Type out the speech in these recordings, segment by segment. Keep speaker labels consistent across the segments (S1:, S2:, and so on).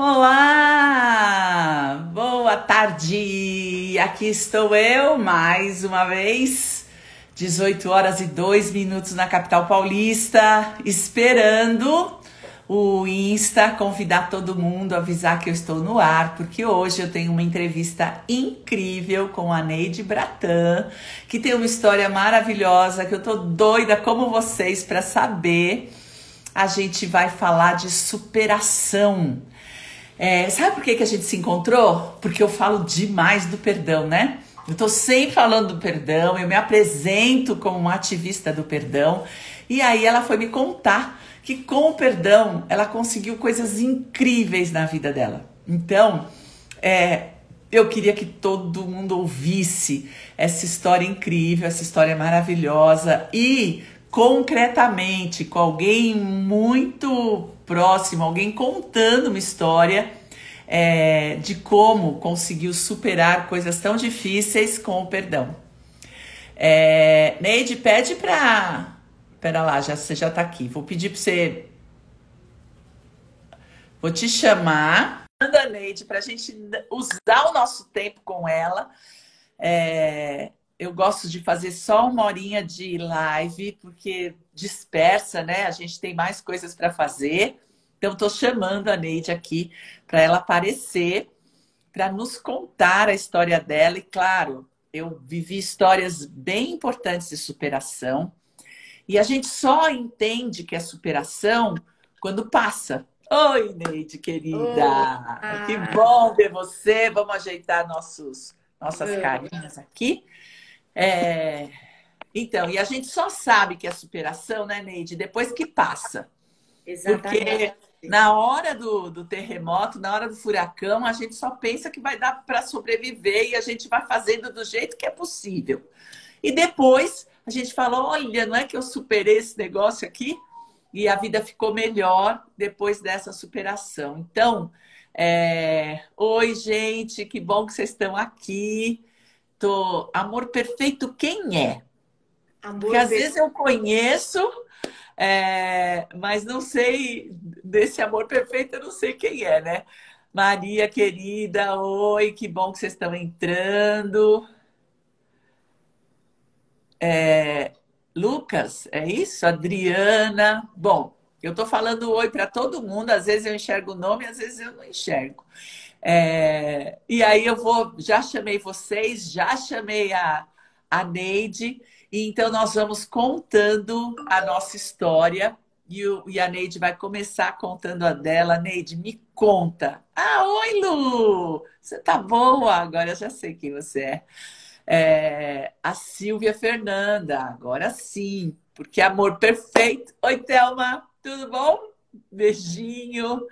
S1: Olá! Boa tarde! Aqui estou eu mais uma vez, 18 horas e 2 minutos na capital paulista, esperando o Insta convidar todo mundo, avisar que eu estou no ar, porque hoje eu tenho uma entrevista incrível com a Neide Bratan, que tem uma história maravilhosa, que eu tô doida como vocês para saber. A gente vai falar de superação. Sabe por que a gente se encontrou? Porque eu falo demais do perdão, né? Eu tô sempre falando do perdão, eu me apresento como uma ativista do perdão. E aí ela foi me contar que com o perdão ela conseguiu coisas incríveis na vida dela. Então, eu queria que todo mundo ouvisse essa história incrível, essa história maravilhosa e concretamente com alguém muito próximo, alguém contando uma história de como conseguiu superar coisas tão difíceis com o perdão. Neide, pede pra... Pera lá, você já tá aqui. Vou pedir pra você... Vou te chamar. Manda, Neide, pra gente usar o nosso tempo com ela. Eu gosto de fazer só 1 horinha de live, porque dispersa, né? A gente tem mais coisas para fazer. Então, estou chamando a Neide aqui para ela aparecer, para nos contar a história dela. E, claro, eu vivi histórias bem importantes de superação. E a gente só entende que é superação quando passa. Oi, Neide, querida!
S2: Olá.
S1: Que bom ver você. Vamos ajeitar nossas carinhas aqui. Então, e a gente só sabe que é superação, né, Neide, depois que passa.
S2: Exatamente.
S1: Porque na hora do terremoto, na hora do furacão, a gente só pensa que vai dar para sobreviver e a gente vai fazendo do jeito que é possível. E depois a gente fala, olha, não é que eu superei esse negócio aqui? E a vida ficou melhor depois dessa superação. Então, oi, gente, que bom que vocês estão aqui. Amor perfeito, quem é? Porque
S2: Amor
S1: às vezes eu conheço, mas não sei desse amor perfeito, eu não sei quem é, né? Maria, querida, oi, que bom que vocês estão entrando. Lucas, é isso? Adriana. Bom, eu tô falando oi para todo mundo, às vezes eu enxergo o nome, às vezes eu não enxergo. E aí já chamei vocês, já chamei a Neide, e então nós vamos contando a nossa história e a Neide vai começar contando a dela. Neide, me conta. Ah, oi, Lu! Você tá boa? Agora eu já sei quem você é. A Silvia Fernanda, agora sim, porque amor perfeito. Oi, Thelma, tudo bom? Beijinho.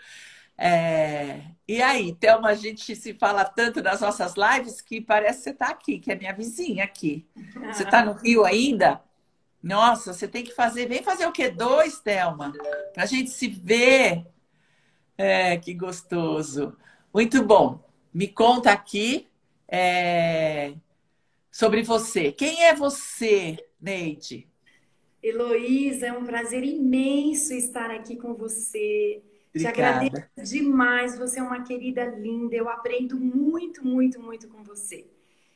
S1: E aí, Thelma, a gente se fala tanto nas nossas lives que parece que você está aqui, que é minha vizinha aqui. Você está no Rio ainda? Nossa, você tem que fazer. Vem fazer o quê? 2, Thelma? Para a gente se ver. Que gostoso. Muito bom. Me conta aqui sobre você. Quem é você, Neide?
S2: Heloísa, é um prazer imenso estar aqui com você. Te agradeço
S1: Obrigada.
S2: demais. Você é uma querida linda. Eu aprendo muito, muito, muito com você.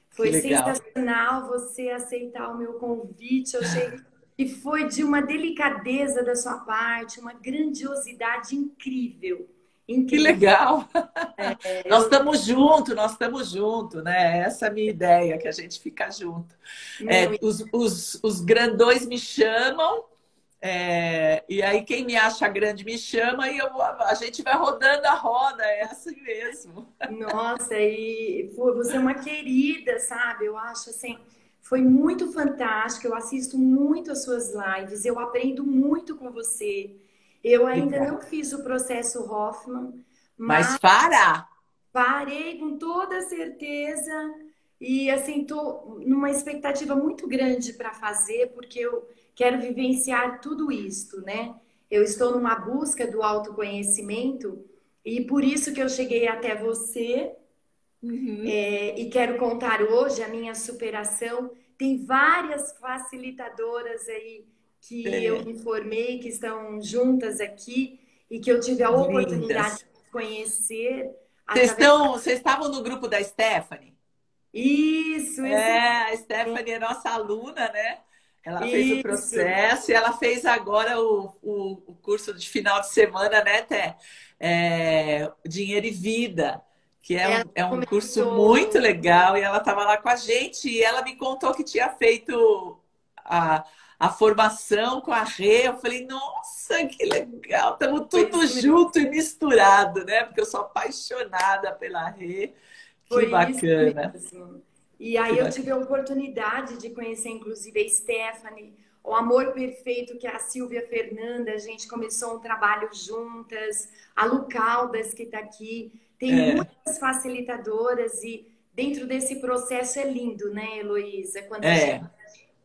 S1: Que
S2: Foi
S1: legal.
S2: sensacional você aceitar o meu convite. Eu achei que foi de uma delicadeza da sua parte, uma grandiosidade incrível.
S1: Que
S2: Incrível.
S1: legal! Nós estamos juntos, né? Essa é a minha ideia, que a gente fica junto.
S2: Não,
S1: Os grandões me chamam, e aí quem me acha grande me chama e a gente vai rodando a roda, é assim mesmo.
S2: nossa, você é uma querida, sabe? Eu acho assim, foi muito fantástico. Eu assisto muito as suas lives, eu aprendo muito com você. Eu ainda
S1: Obrigada.
S2: não fiz o processo Hoffman,
S1: Mas
S2: mas
S1: fará.
S2: farei com toda certeza. E assim, tô numa expectativa muito grande para fazer, porque eu quero vivenciar tudo isto, né? Eu estou numa busca do autoconhecimento e por isso que eu cheguei até você.
S1: Uhum.
S2: E quero contar hoje a minha superação. Tem várias facilitadoras aí que eu
S1: É,
S2: me formei, que estão juntas aqui e que eu tive a oportunidade
S1: lindas.
S2: conhecer
S1: Vocês
S2: através...
S1: vocês estavam no grupo da Stephanie?
S2: Isso,
S1: É, a Stephanie é nossa aluna, né? Ela fez o
S2: isso.
S1: processo e ela fez agora o curso de final de semana, né, Té? Dinheiro e Vida, que
S2: Ela
S1: é um curso muito
S2: comentou,
S1: legal e ela estava lá com a gente e ela me contou que tinha feito a, a formação com a Rê. Eu falei, nossa, que legal, estamos
S2: foi
S1: tudo
S2: isso mesmo.
S1: junto e misturado, né? Porque eu sou apaixonada pela Rê. Que
S2: Foi isso
S1: bacana,
S2: mesmo. E
S1: que
S2: aí eu tive
S1: bacana.
S2: a oportunidade de conhecer, inclusive, a Stephanie, o Amor Perfeito, que é a Silvia Fernanda. A gente começou um trabalho juntas. A Lu Caldas, que está aqui. Tem
S1: É,
S2: muitas facilitadoras e dentro desse processo é lindo, né, Heloísa? Quando a gente
S1: é,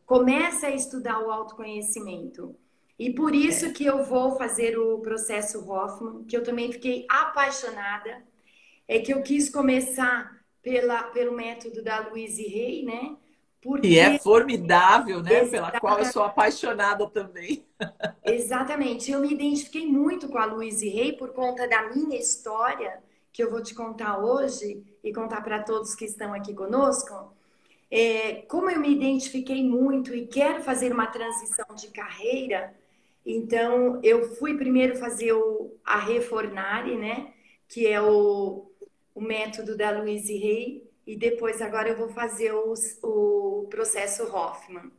S2: começa a estudar o autoconhecimento. E por isso
S1: é.
S2: que eu vou fazer o processo Hoffman, que eu também fiquei apaixonada. É que eu quis começar pelo método da Louise Hay, né?
S1: E é
S2: Porque
S1: formidável, né? Pela qual eu
S2: exata-
S1: sou apaixonada também.
S2: exatamente, eu me identifiquei muito com a Louise Hay por conta da minha história, que eu vou te contar hoje e contar para todos que estão aqui conosco. Como eu me identifiquei muito e quero fazer uma transição de carreira, então eu fui primeiro fazer a Refornari, né? Que é o método da Louise Hay, e depois agora eu vou fazer o processo Hoffman.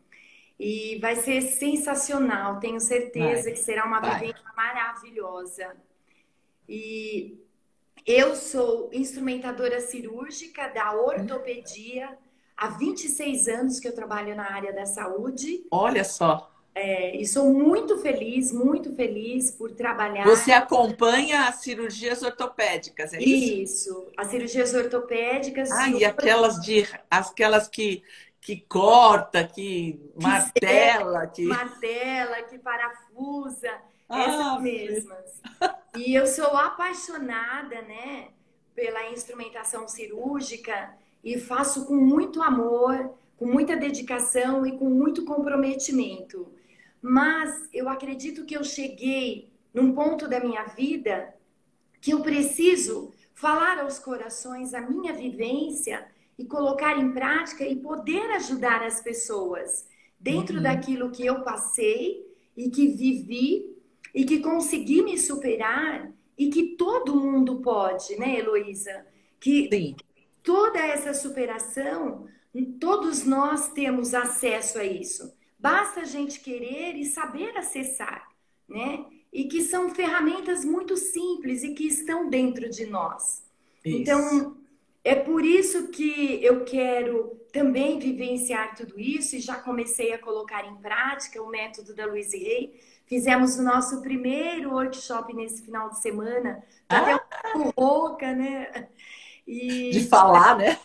S2: E vai ser sensacional, tenho certeza
S1: Vai,
S2: que será uma
S1: vai.
S2: vivência maravilhosa. E eu sou instrumentadora cirúrgica da ortopedia. Há 26 anos que eu trabalho na área da saúde.
S1: Olha só.
S2: E sou muito feliz por trabalhar
S1: Você acompanha as cirurgias ortopédicas, é isso?
S2: isso, as cirurgias ortopédicas
S1: Ah,
S2: e
S1: e aquelas que corta, que
S2: que serve,
S1: martela, que.
S2: martela, que parafusa, essas
S1: Ah,
S2: mesmas. E eu sou apaixonada, né, pela instrumentação cirúrgica e faço com muito amor, com muita dedicação e com muito comprometimento. Mas eu acredito que eu cheguei num ponto da minha vida que eu preciso falar aos corações a minha vivência e colocar em prática e poder ajudar as pessoas dentro
S1: uhum.
S2: daquilo que eu passei e que vivi e que consegui me superar e que todo mundo pode, né, Heloísa? Que
S1: Sim,
S2: toda essa superação, todos nós temos acesso a isso. Basta a gente querer e saber acessar, né? E que são ferramentas muito simples e que estão dentro de nós.
S1: isso.
S2: Então, é por isso que eu quero também vivenciar tudo isso e já comecei a colocar em prática o método da Louise Hay. Fizemos o nosso primeiro workshop nesse final de semana. Tô até um
S1: Ah,
S2: pouco rouca, né?
S1: de
S2: E
S1: falar, né?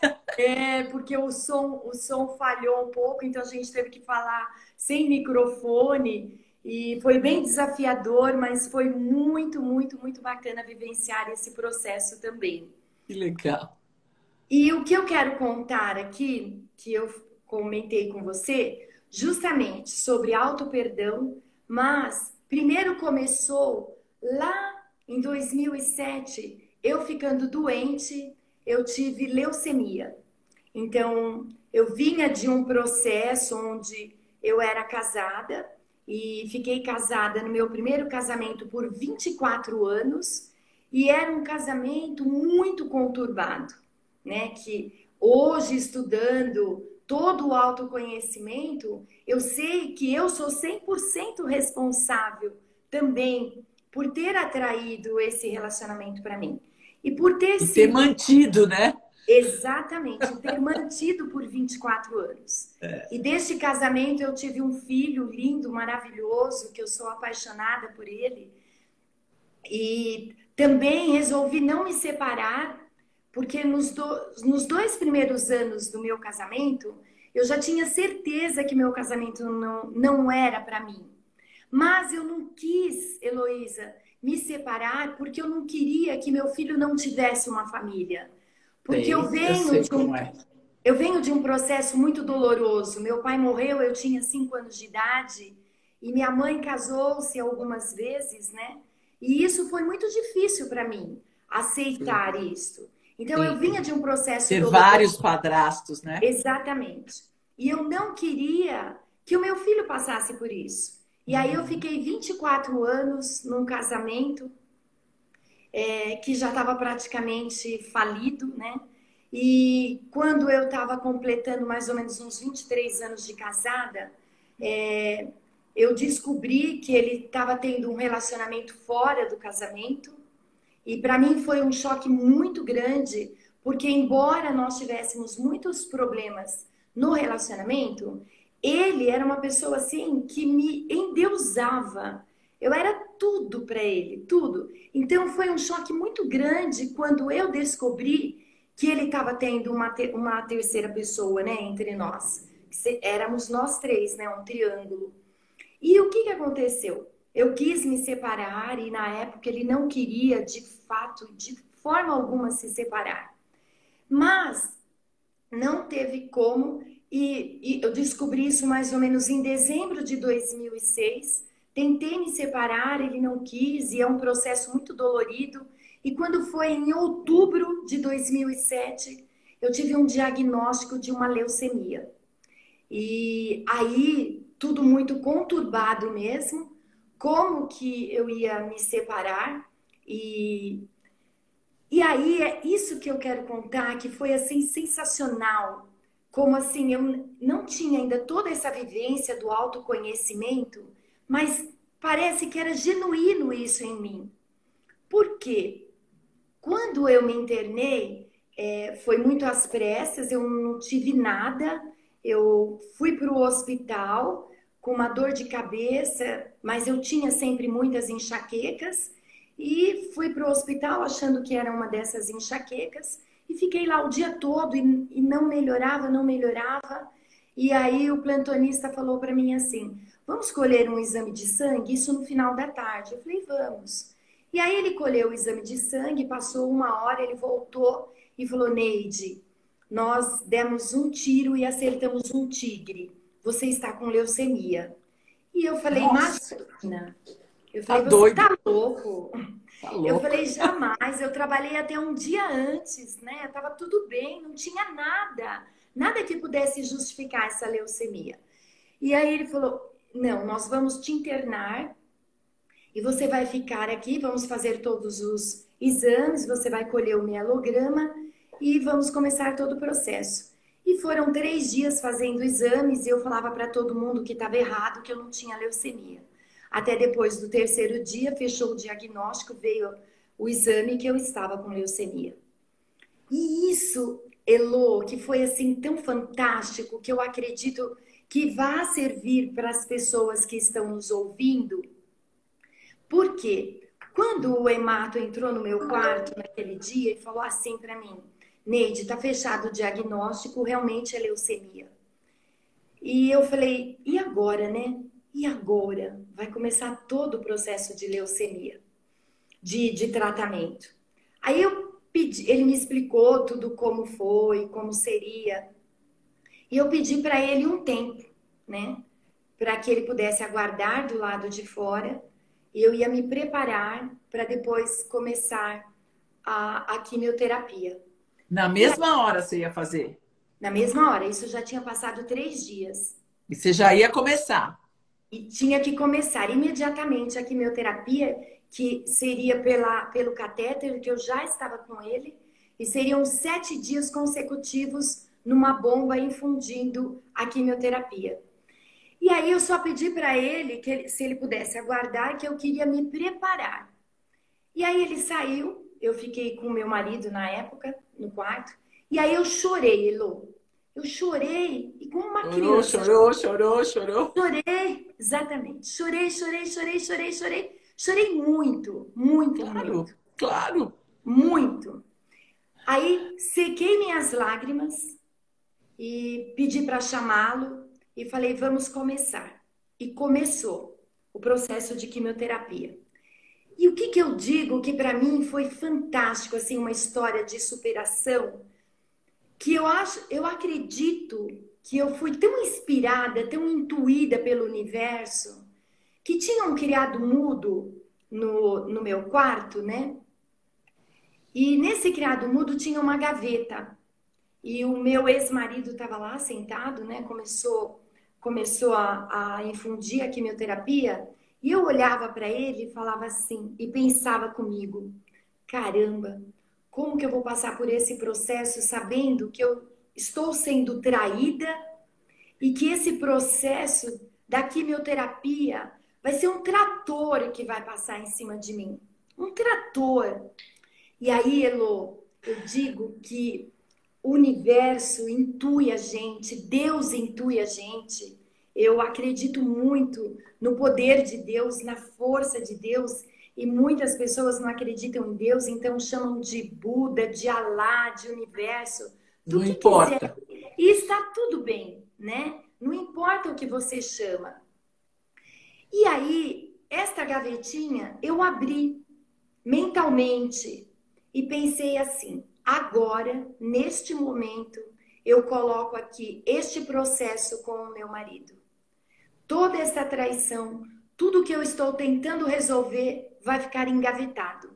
S2: porque o som falhou um pouco, então a gente teve que falar sem microfone e foi bem desafiador, mas foi muito bacana vivenciar esse processo também.
S1: Que legal.
S2: E o que eu quero contar aqui, que eu comentei com você, justamente sobre auto-perdão, mas primeiro começou lá em 2007, eu ficando doente, eu tive leucemia. Então, eu vinha de um processo onde eu era casada e fiquei casada no meu primeiro casamento por 24 anos e era um casamento muito conturbado, né? Que hoje, estudando todo o autoconhecimento, eu sei que eu sou 100% responsável também por ter atraído esse relacionamento para mim. E por ter
S1: E ter
S2: sido
S1: mantido, né?
S2: exatamente, ter mantido por 24 anos. E deste casamento eu tive um filho lindo, maravilhoso, que eu sou apaixonada por ele. E também resolvi não me separar, porque nos 2 primeiros anos do meu casamento, eu já tinha certeza que meu casamento não era para mim. Mas eu não quis, Heloísa, me separar porque eu não queria que meu filho não tivesse uma família. Porque
S1: Eu sei como é.
S2: eu venho de um processo muito doloroso. Meu pai morreu, eu tinha 5 anos de idade, e minha mãe casou-se algumas vezes, né? E isso foi muito difícil para mim. aceitar
S1: Sim.
S2: isso. Então, eu vinha
S1: Sim.
S2: de um processo
S1: Ter
S2: doloroso.
S1: vários padrastos, né?
S2: Exatamente. E eu não queria que o meu filho passasse por isso. E aí eu
S1: Uhum.
S2: fiquei 24 anos num casamento que já estava praticamente falido, né? E quando eu estava completando mais ou menos uns 23 anos de casada, é, eu descobri que ele estava tendo um relacionamento fora do casamento. E para mim foi um choque muito grande, porque embora nós tivéssemos muitos problemas no relacionamento, ele era uma pessoa assim que me endeusava. Eu era tudo para ele, tudo. Então foi um choque muito grande quando eu descobri que ele estava tendo uma terceira pessoa, né, entre nós. Éramos nós três, né, um triângulo. E o que que aconteceu? Eu quis me separar e na época ele não queria, de fato, de forma alguma se separar. Mas não teve como e eu descobri isso mais ou menos em dezembro de 2006. Tentei me separar, ele não quis e é um processo muito dolorido. E quando foi em outubro de 2007, eu tive um diagnóstico de uma leucemia. E aí, tudo muito conturbado mesmo, como que eu ia me separar. E, e aí, é isso que eu quero contar, que foi assim sensacional. Como assim, eu não tinha ainda toda essa vivência do autoconhecimento, mas parece que era genuíno isso em mim. Por quê? Quando eu me internei, foi muito às pressas, eu não tive nada. Eu fui para o hospital com uma dor de cabeça, mas eu tinha sempre muitas enxaquecas. E fui para o hospital achando que era uma dessas enxaquecas. E fiquei lá o dia todo e não melhorava, não melhorava. E aí o plantonista falou para mim assim: vamos colher um exame de sangue? Isso no final da tarde. Eu falei: vamos. E aí ele colheu o exame de sangue, passou uma hora, ele voltou e falou: Neide, nós demos um tiro e acertamos um tigre. Você está com leucemia. E eu falei:
S1: Nossa,
S2: imagina. Eu
S1: tá
S2: falei: você
S1: doido,
S2: tá louco?
S1: tá
S2: Eu
S1: louco.
S2: falei: jamais. Eu trabalhei até um dia antes, né? Tava tudo bem, não tinha nada. Nada que pudesse justificar essa leucemia. E aí ele falou: não, nós vamos te internar e você vai ficar aqui, vamos fazer todos os exames, você vai colher o mielograma e vamos começar todo o processo. E foram 3 dias fazendo exames e eu falava para todo mundo que estava errado, que eu não tinha leucemia. Até depois do terceiro dia, fechou o diagnóstico, veio o exame que eu estava com leucemia. E isso, Elô, que foi assim tão fantástico, que eu acredito que vai servir para as pessoas que estão nos ouvindo. Por quê? Quando o hemato entrou no meu quarto naquele dia e falou assim para mim: Neide, tá fechado o diagnóstico, realmente é leucemia. E eu falei: e agora, né? E agora? Vai começar todo o processo de leucemia, de tratamento. Aí eu pedi, ele me explicou tudo como foi, como seria. E eu pedi para ele um tempo, né? Para que ele pudesse aguardar do lado de fora e eu ia me preparar para depois começar a quimioterapia.
S1: Na
S2: E aí,
S1: mesma hora você ia fazer.
S2: na mesma hora, isso já tinha passado 3 dias.
S1: E você já ia começar.
S2: E tinha que começar imediatamente a quimioterapia, que seria pelo catéter, que eu já estava com ele, e seriam 7 dias consecutivos numa bomba infundindo a quimioterapia. E aí eu só pedi para ele que se ele pudesse aguardar, que eu queria me preparar. E aí ele saiu, eu fiquei com o meu marido na época, no quarto, e aí eu chorei, Elô. Eu chorei, e como uma
S1: Chorou,
S2: criança.
S1: chorou, chorou, chorou.
S2: Chorei, exatamente. Chorei, chorei, chorei, chorei, chorei. Chorei muito, muito,
S1: Claro,
S2: muito,
S1: claro.
S2: muito. Aí sequei minhas lágrimas e pedi para chamá-lo e falei: vamos começar. E começou o processo de quimioterapia. E o que que eu digo que para mim foi fantástico, assim, uma história de superação, que eu acredito que eu fui tão inspirada, tão intuída pelo universo, que tinha um criado mudo no meu quarto, né? E nesse criado mudo tinha uma gaveta. E o meu ex-marido estava lá sentado, né? Começou a infundir a quimioterapia. E eu olhava para ele e falava assim, e pensava comigo: caramba, como que eu vou passar por esse processo sabendo que eu estou sendo traída e que esse processo da quimioterapia vai ser um trator que vai passar em cima de mim? Um trator. E aí, Elô, eu digo que o universo intui a gente, Deus intui a gente. Eu acredito muito no poder de Deus, na força de Deus, e muitas pessoas não acreditam em Deus, então chamam de Buda, de Alá, de universo, do
S1: Não
S2: que quiser.
S1: importa.
S2: E está tudo bem, né? Não importa o que você chama. E aí, esta gavetinha eu abri mentalmente e pensei assim: agora, neste momento, eu coloco aqui este processo com o meu marido. Toda essa traição, tudo que eu estou tentando resolver vai ficar engavetado.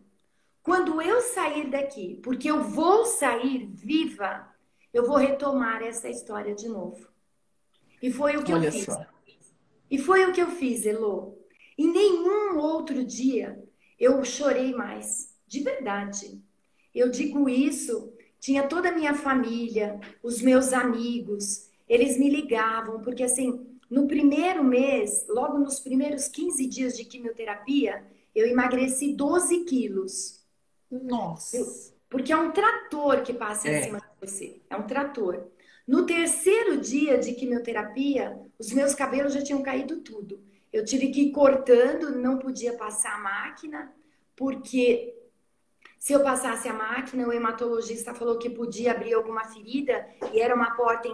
S2: Quando eu sair daqui, porque eu vou sair viva, eu vou retomar essa história de novo. E foi o que eu
S1: Olha
S2: fiz.
S1: só.
S2: E foi o que eu fiz, Elô. Em nenhum outro dia eu chorei mais, de verdade. Eu digo isso, tinha toda a minha família, os meus amigos, eles me ligavam, porque assim, no primeiro mês, logo nos primeiros 15 dias de quimioterapia, eu emagreci 12 quilos.
S1: Nossa.
S2: Porque é um trator que passa em
S1: É.
S2: cima de você. É um trator. No terceiro dia de quimioterapia, os meus cabelos já tinham caído tudo. Eu tive que ir cortando, não podia passar a máquina, porque se eu passasse a máquina, o hematologista falou que podia abrir alguma ferida e era uma porta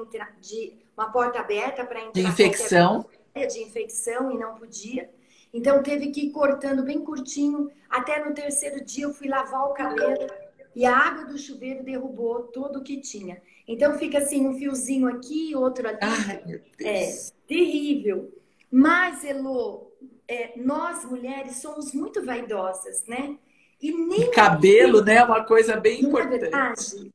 S2: aberta para
S1: De
S2: entrar qualquer
S1: infecção.
S2: bactéria de infecção e não podia. Então teve que ir cortando bem curtinho. Até no terceiro dia eu fui lavar o cabelo e a água do chuveiro derrubou tudo o que tinha. Então fica assim um fiozinho aqui, outro ali.
S1: Ai, meu
S2: É
S1: Deus.
S2: terrível. Mas, Elô, nós mulheres somos muito vaidosas, né? E
S1: E
S2: nem
S1: cabelo, né, é uma coisa bem
S2: não é
S1: importante.
S2: verdade?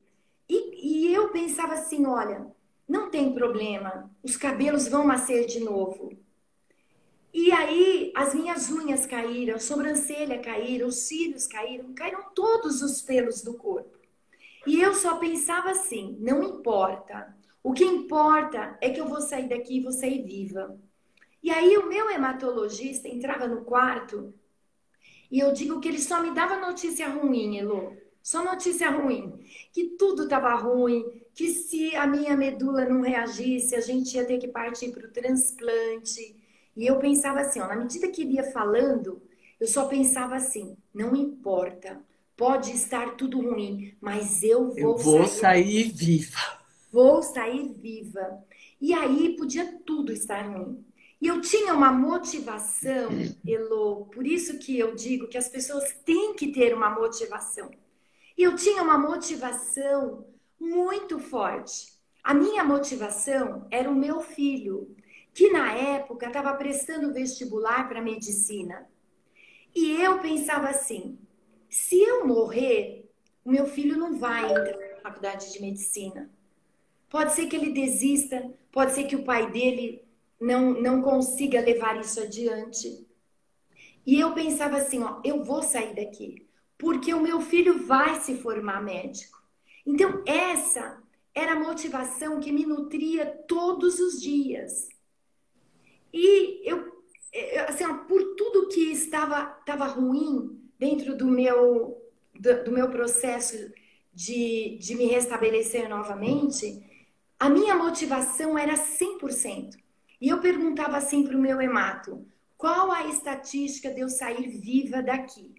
S2: E eu pensava assim, olha, não tem problema, os cabelos vão nascer de novo. E aí as minhas unhas caíram, a sobrancelha caíram, os cílios caíram, caíram todos os pelos do corpo. E eu só pensava assim, não importa. O que importa é que eu vou sair daqui e vou sair viva. E aí o meu hematologista entrava no quarto e eu digo que ele só me dava notícia ruim, Elô. Só notícia ruim. Que tudo estava ruim, que se a minha medula não reagisse, a gente ia ter que partir para o transplante. E eu pensava assim, ó, na medida que ele ia falando, eu só pensava assim, não importa, pode estar tudo ruim, mas eu
S1: Eu
S2: vou
S1: vou
S2: sair,
S1: sair viva.
S2: vou sair viva. E aí podia tudo estar ruim. E eu tinha uma motivação, Elô, por isso que eu digo que as pessoas têm que ter uma motivação. E eu tinha uma motivação muito forte. A minha motivação era o meu filho, que na época estava prestando vestibular para medicina. E eu pensava assim: se eu morrer, o meu filho não vai entrar na faculdade de medicina. Pode ser que ele desista, pode ser que o pai dele não consiga levar isso adiante. E eu pensava assim, ó, eu vou sair daqui, porque o meu filho vai se formar médico. Então, essa era a motivação que me nutria todos os dias. E assim, ó, por tudo que estava ruim dentro do meu processo de me restabelecer novamente, a minha motivação era 100%. E eu perguntava assim para o meu hemato: qual a estatística de eu sair viva daqui?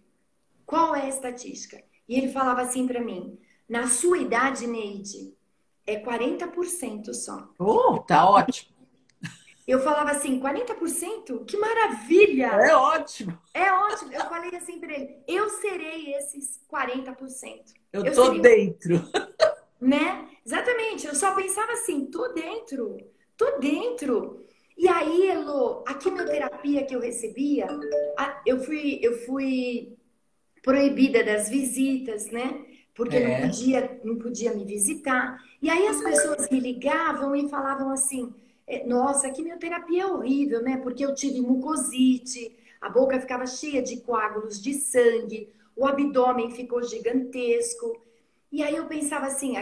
S2: Qual é a estatística? E ele falava assim para mim: na sua idade, Neide, é 40% só.
S1: Oh, tá ótimo.
S2: Eu falava assim: 40%? Que maravilha!
S1: É ótimo.
S2: É ótimo. Eu falei assim para ele: eu serei esses 40%.
S1: Eu
S2: Eu
S1: tô
S2: serei,
S1: dentro.
S2: né? Exatamente. Eu só pensava assim: tô dentro, tô dentro. E aí, Elô, a quimioterapia que eu recebia, eu fui proibida das visitas, né? porque
S1: É.
S2: não podia me visitar. E aí as pessoas me ligavam e falavam assim: nossa, a quimioterapia é horrível, né? Porque eu tive mucosite, a boca ficava cheia de coágulos de sangue, o abdômen ficou gigantesco. E aí eu pensava assim,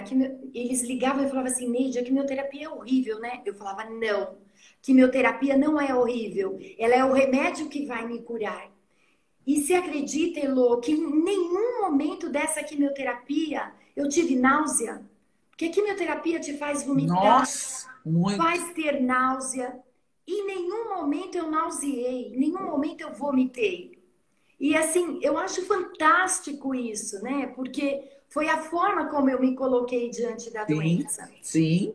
S2: eles ligavam e falavam assim, Neide, a quimioterapia é horrível, né? Eu falava, não, quimioterapia não é horrível, ela é o remédio que vai me curar. E se acredita, Elô, que em nenhum momento dessa quimioterapia eu tive náusea? Porque a quimioterapia te faz vomitar,
S1: Nossa, muito.
S2: faz ter náusea. Em nenhum momento eu nauseei, em nenhum momento eu vomitei. E assim, eu acho fantástico isso, né? Porque foi a forma como eu me coloquei diante da
S1: Sim,
S2: doença.
S1: sim.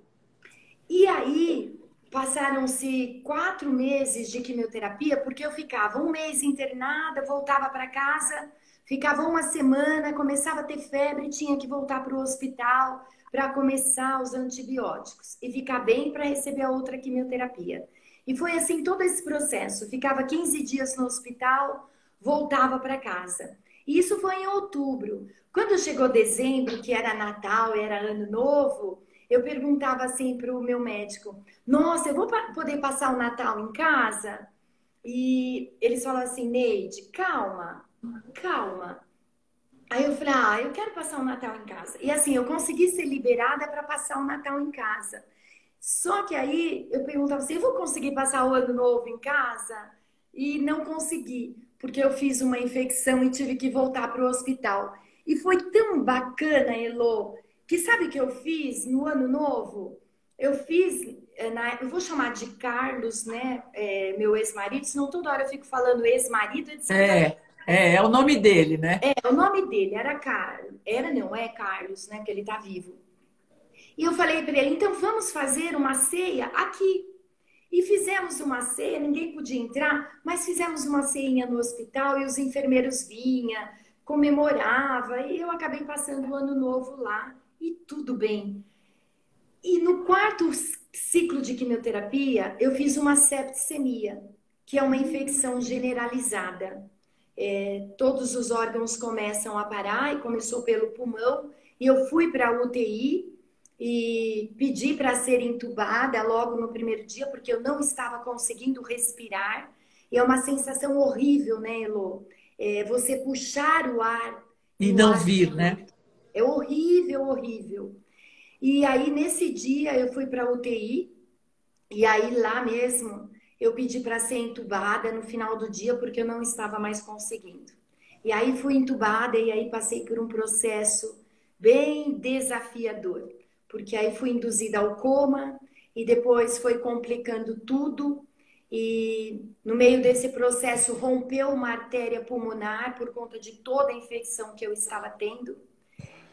S2: E aí, passaram-se 4 meses de quimioterapia, porque eu ficava um mês internada, voltava para casa, ficava uma semana, começava a ter febre, tinha que voltar para o hospital para começar os antibióticos e ficar bem para receber a outra quimioterapia. E foi assim todo esse processo. Ficava 15 dias no hospital, voltava para casa. E isso foi em outubro. Quando chegou dezembro, que era Natal, era Ano Novo, eu perguntava assim para o meu médico: nossa, eu vou poder passar o Natal em casa? E eles falavam assim: Neide, calma, calma. Aí eu falei: ah, eu quero passar o Natal em casa. E assim, eu consegui ser liberada para passar o Natal em casa. Só que aí eu perguntava assim: eu vou conseguir passar o Ano Novo em casa? E não consegui, porque eu fiz uma infecção e tive que voltar para o hospital. E foi tão bacana, Elô, que sabe o que eu fiz no Ano Novo? Eu fiz, eu vou chamar de Carlos, né? Meu ex-marido, senão toda hora eu fico falando ex-marido, etc.
S1: É o nome dele, né?
S2: O nome dele era Carlos, era não, é Carlos, né? Que ele tá vivo. E eu falei para ele: então vamos fazer uma ceia aqui. E fizemos uma ceia, ninguém podia entrar, mas fizemos uma ceinha no hospital e os enfermeiros vinham, comemorava, e eu acabei passando o ano novo lá e tudo bem. E no quarto ciclo de quimioterapia, eu fiz uma septicemia, que é uma infecção generalizada. Todos os órgãos começam a parar e começou pelo pulmão, e eu fui para a UTI e pedi para ser entubada logo no primeiro dia, porque eu não estava conseguindo respirar. E é uma sensação horrível, né, Elô? Você puxar
S1: E
S2: e o
S1: não
S2: ar
S1: vir, né?
S2: é horrível, horrível. E aí, nesse dia, eu fui para a UTI, e aí lá mesmo eu pedi para ser entubada no final do dia, porque eu não estava mais conseguindo. E aí fui entubada, e aí passei por um processo bem desafiador, porque aí fui induzida ao coma, e depois foi complicando tudo, e no meio desse processo rompeu uma artéria pulmonar por conta de toda a infecção que eu estava tendo.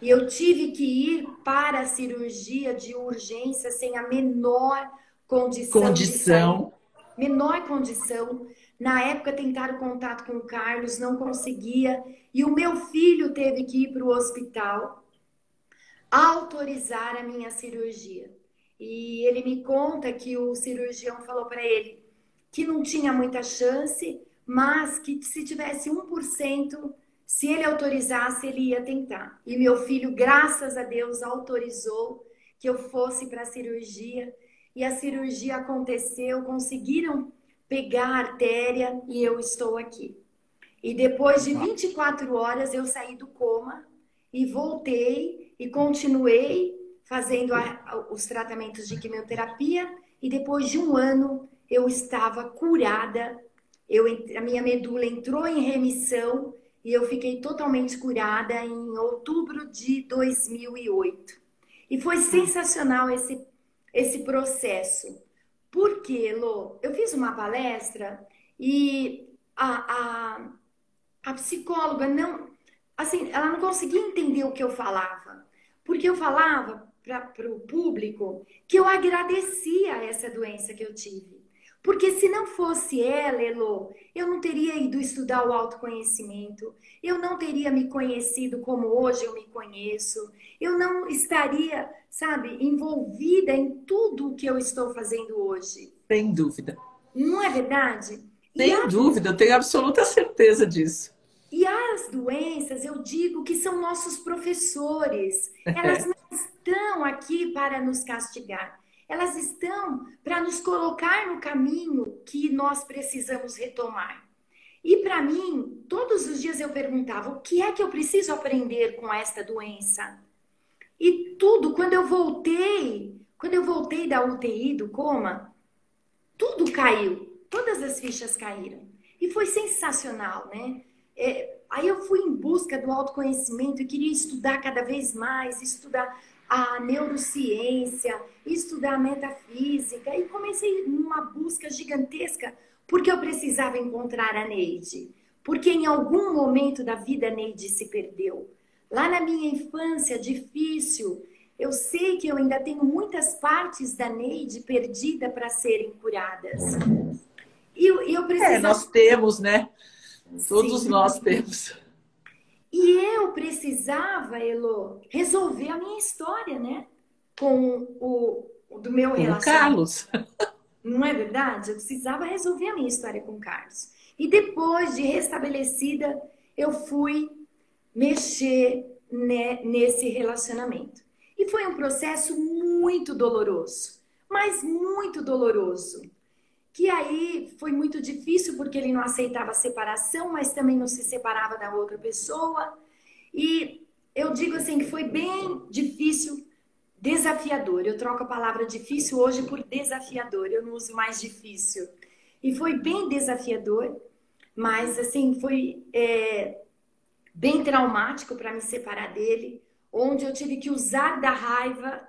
S2: E eu tive que ir para a cirurgia de urgência sem a menor condição de sair,
S1: Condição.
S2: menor condição. Na época tentaram contato com o Carlos, não conseguia, e o meu filho teve que ir para o hospital autorizar a minha cirurgia. E ele me conta que o cirurgião falou para ele que não tinha muita chance, mas que se tivesse 1%, se ele autorizasse, ele ia tentar. E meu filho, graças a Deus, autorizou que eu fosse para a cirurgia. E a cirurgia aconteceu, conseguiram pegar a artéria e eu estou aqui. E depois de 24 horas eu saí do coma e voltei e continuei fazendo os tratamentos de quimioterapia. E depois de um ano eu estava curada, a minha medula entrou em remissão e eu fiquei totalmente curada em outubro de 2008. E foi sensacional esse processo. Por quê, Lô? Eu fiz uma palestra e a psicóloga não, assim, ela não conseguia entender o que eu falava, porque eu falava para o público que eu agradecia essa doença que eu tive. Porque se não fosse ela, Elô, eu não teria ido estudar o autoconhecimento, eu não teria me conhecido como hoje eu me conheço, eu não estaria, sabe, envolvida em tudo o que eu estou fazendo hoje.
S1: Sem dúvida.
S2: Não é verdade? E
S1: Sem
S2: a
S1: dúvida, eu tenho absoluta certeza disso.
S2: E as doenças, eu digo que são nossos professores. Elas não estão aqui para nos castigar. Elas estão para nos colocar no caminho que nós precisamos retomar. E para mim, todos os dias eu perguntava: o que é que eu preciso aprender com esta doença? E tudo, quando eu voltei da UTI, do coma, tudo caiu, todas as fichas caíram. E foi sensacional, né? Aí eu fui em busca do autoconhecimento e queria estudar cada vez mais, estudar a neurociência, estudar a metafísica, e comecei numa busca gigantesca, porque eu precisava encontrar a Neide. Porque em algum momento da vida a Neide se perdeu. Lá na minha infância, difícil, eu sei que eu ainda tenho muitas partes da Neide perdida para serem curadas. E eu precisava...
S1: nós temos, né? Todos
S2: Sim.
S1: nós temos.
S2: E eu precisava, Elô, resolver a minha história, né? Com o do meu
S1: Com o
S2: relacionamento.
S1: Carlos.
S2: Não é verdade? Eu precisava resolver a minha história com o Carlos. E depois de restabelecida, eu fui mexer, né, nesse relacionamento. E foi um processo muito doloroso, mas muito doloroso. Que aí foi muito difícil porque ele não aceitava a separação, mas também não se separava da outra pessoa. E eu digo assim que foi bem difícil, desafiador. Eu troco a palavra difícil hoje por desafiador, eu não uso mais difícil. E foi bem desafiador, mas assim, foi bem traumático para me separar dele, onde eu tive que usar da raiva.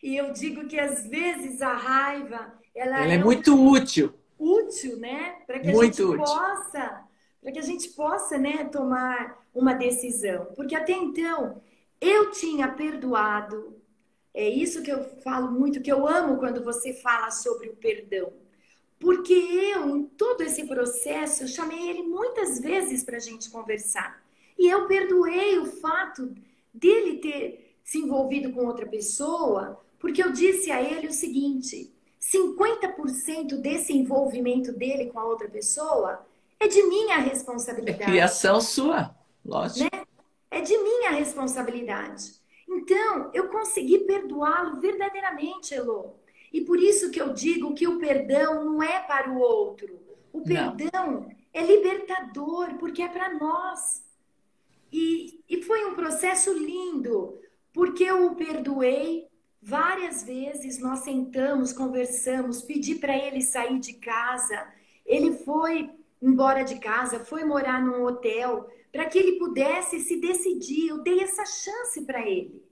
S2: E eu digo que às vezes a raiva, ela
S1: é
S2: é
S1: muito útil.
S2: útil, né? Para que
S1: Muito útil.
S2: a gente possa, né, tomar uma decisão. Porque até então eu tinha perdoado. É isso que eu falo muito, que eu amo quando você fala sobre o perdão. Porque eu, em todo esse processo, eu chamei ele muitas vezes para a gente conversar. E eu perdoei o fato dele ter se envolvido com outra pessoa, porque eu disse a ele o seguinte: 50% desse envolvimento dele com a outra pessoa é de minha
S1: É
S2: responsabilidade.
S1: criação sua, lógico.
S2: Né? É de minha responsabilidade. Então, eu consegui perdoá-lo verdadeiramente, Elô. E por isso que eu digo que o perdão não é para o outro. O
S1: Não.
S2: perdão é libertador, porque é para nós. E foi um processo lindo, porque eu o perdoei várias vezes. Nós sentamos, conversamos, pedi para ele sair de casa. Ele foi embora de casa, foi morar num hotel, para que ele pudesse se decidir. Eu dei essa chance para ele,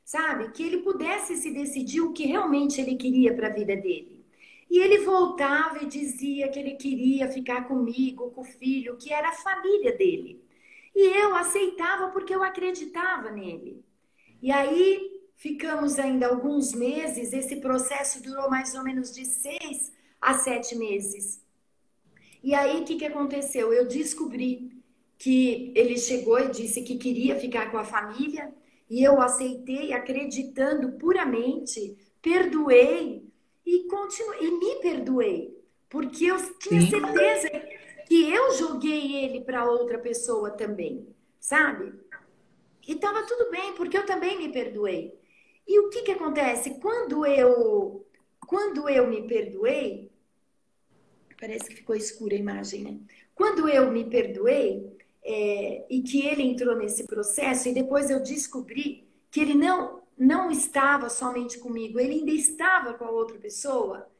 S2: sabe? Que ele pudesse se decidir o que realmente ele queria para a vida dele. E ele voltava e dizia que ele queria ficar comigo, com o filho, que era a família dele. E eu aceitava porque eu acreditava nele. E aí ficamos ainda alguns meses, esse processo durou mais ou menos de 6 a 7 meses. E aí o que aconteceu? Eu descobri que ele chegou e disse que queria ficar com a família, e eu aceitei, acreditando puramente, perdoei e continuei, e me perdoei, porque eu tinha certeza que eu joguei ele para outra pessoa também, sabe? E estava tudo bem, porque eu também me perdoei. E o que acontece? Quando eu me perdoei, parece que ficou escura a imagem, né? Quando eu me perdoei, e que ele entrou nesse processo, e depois eu descobri que ele não estava somente comigo, ele ainda estava com a outra pessoa.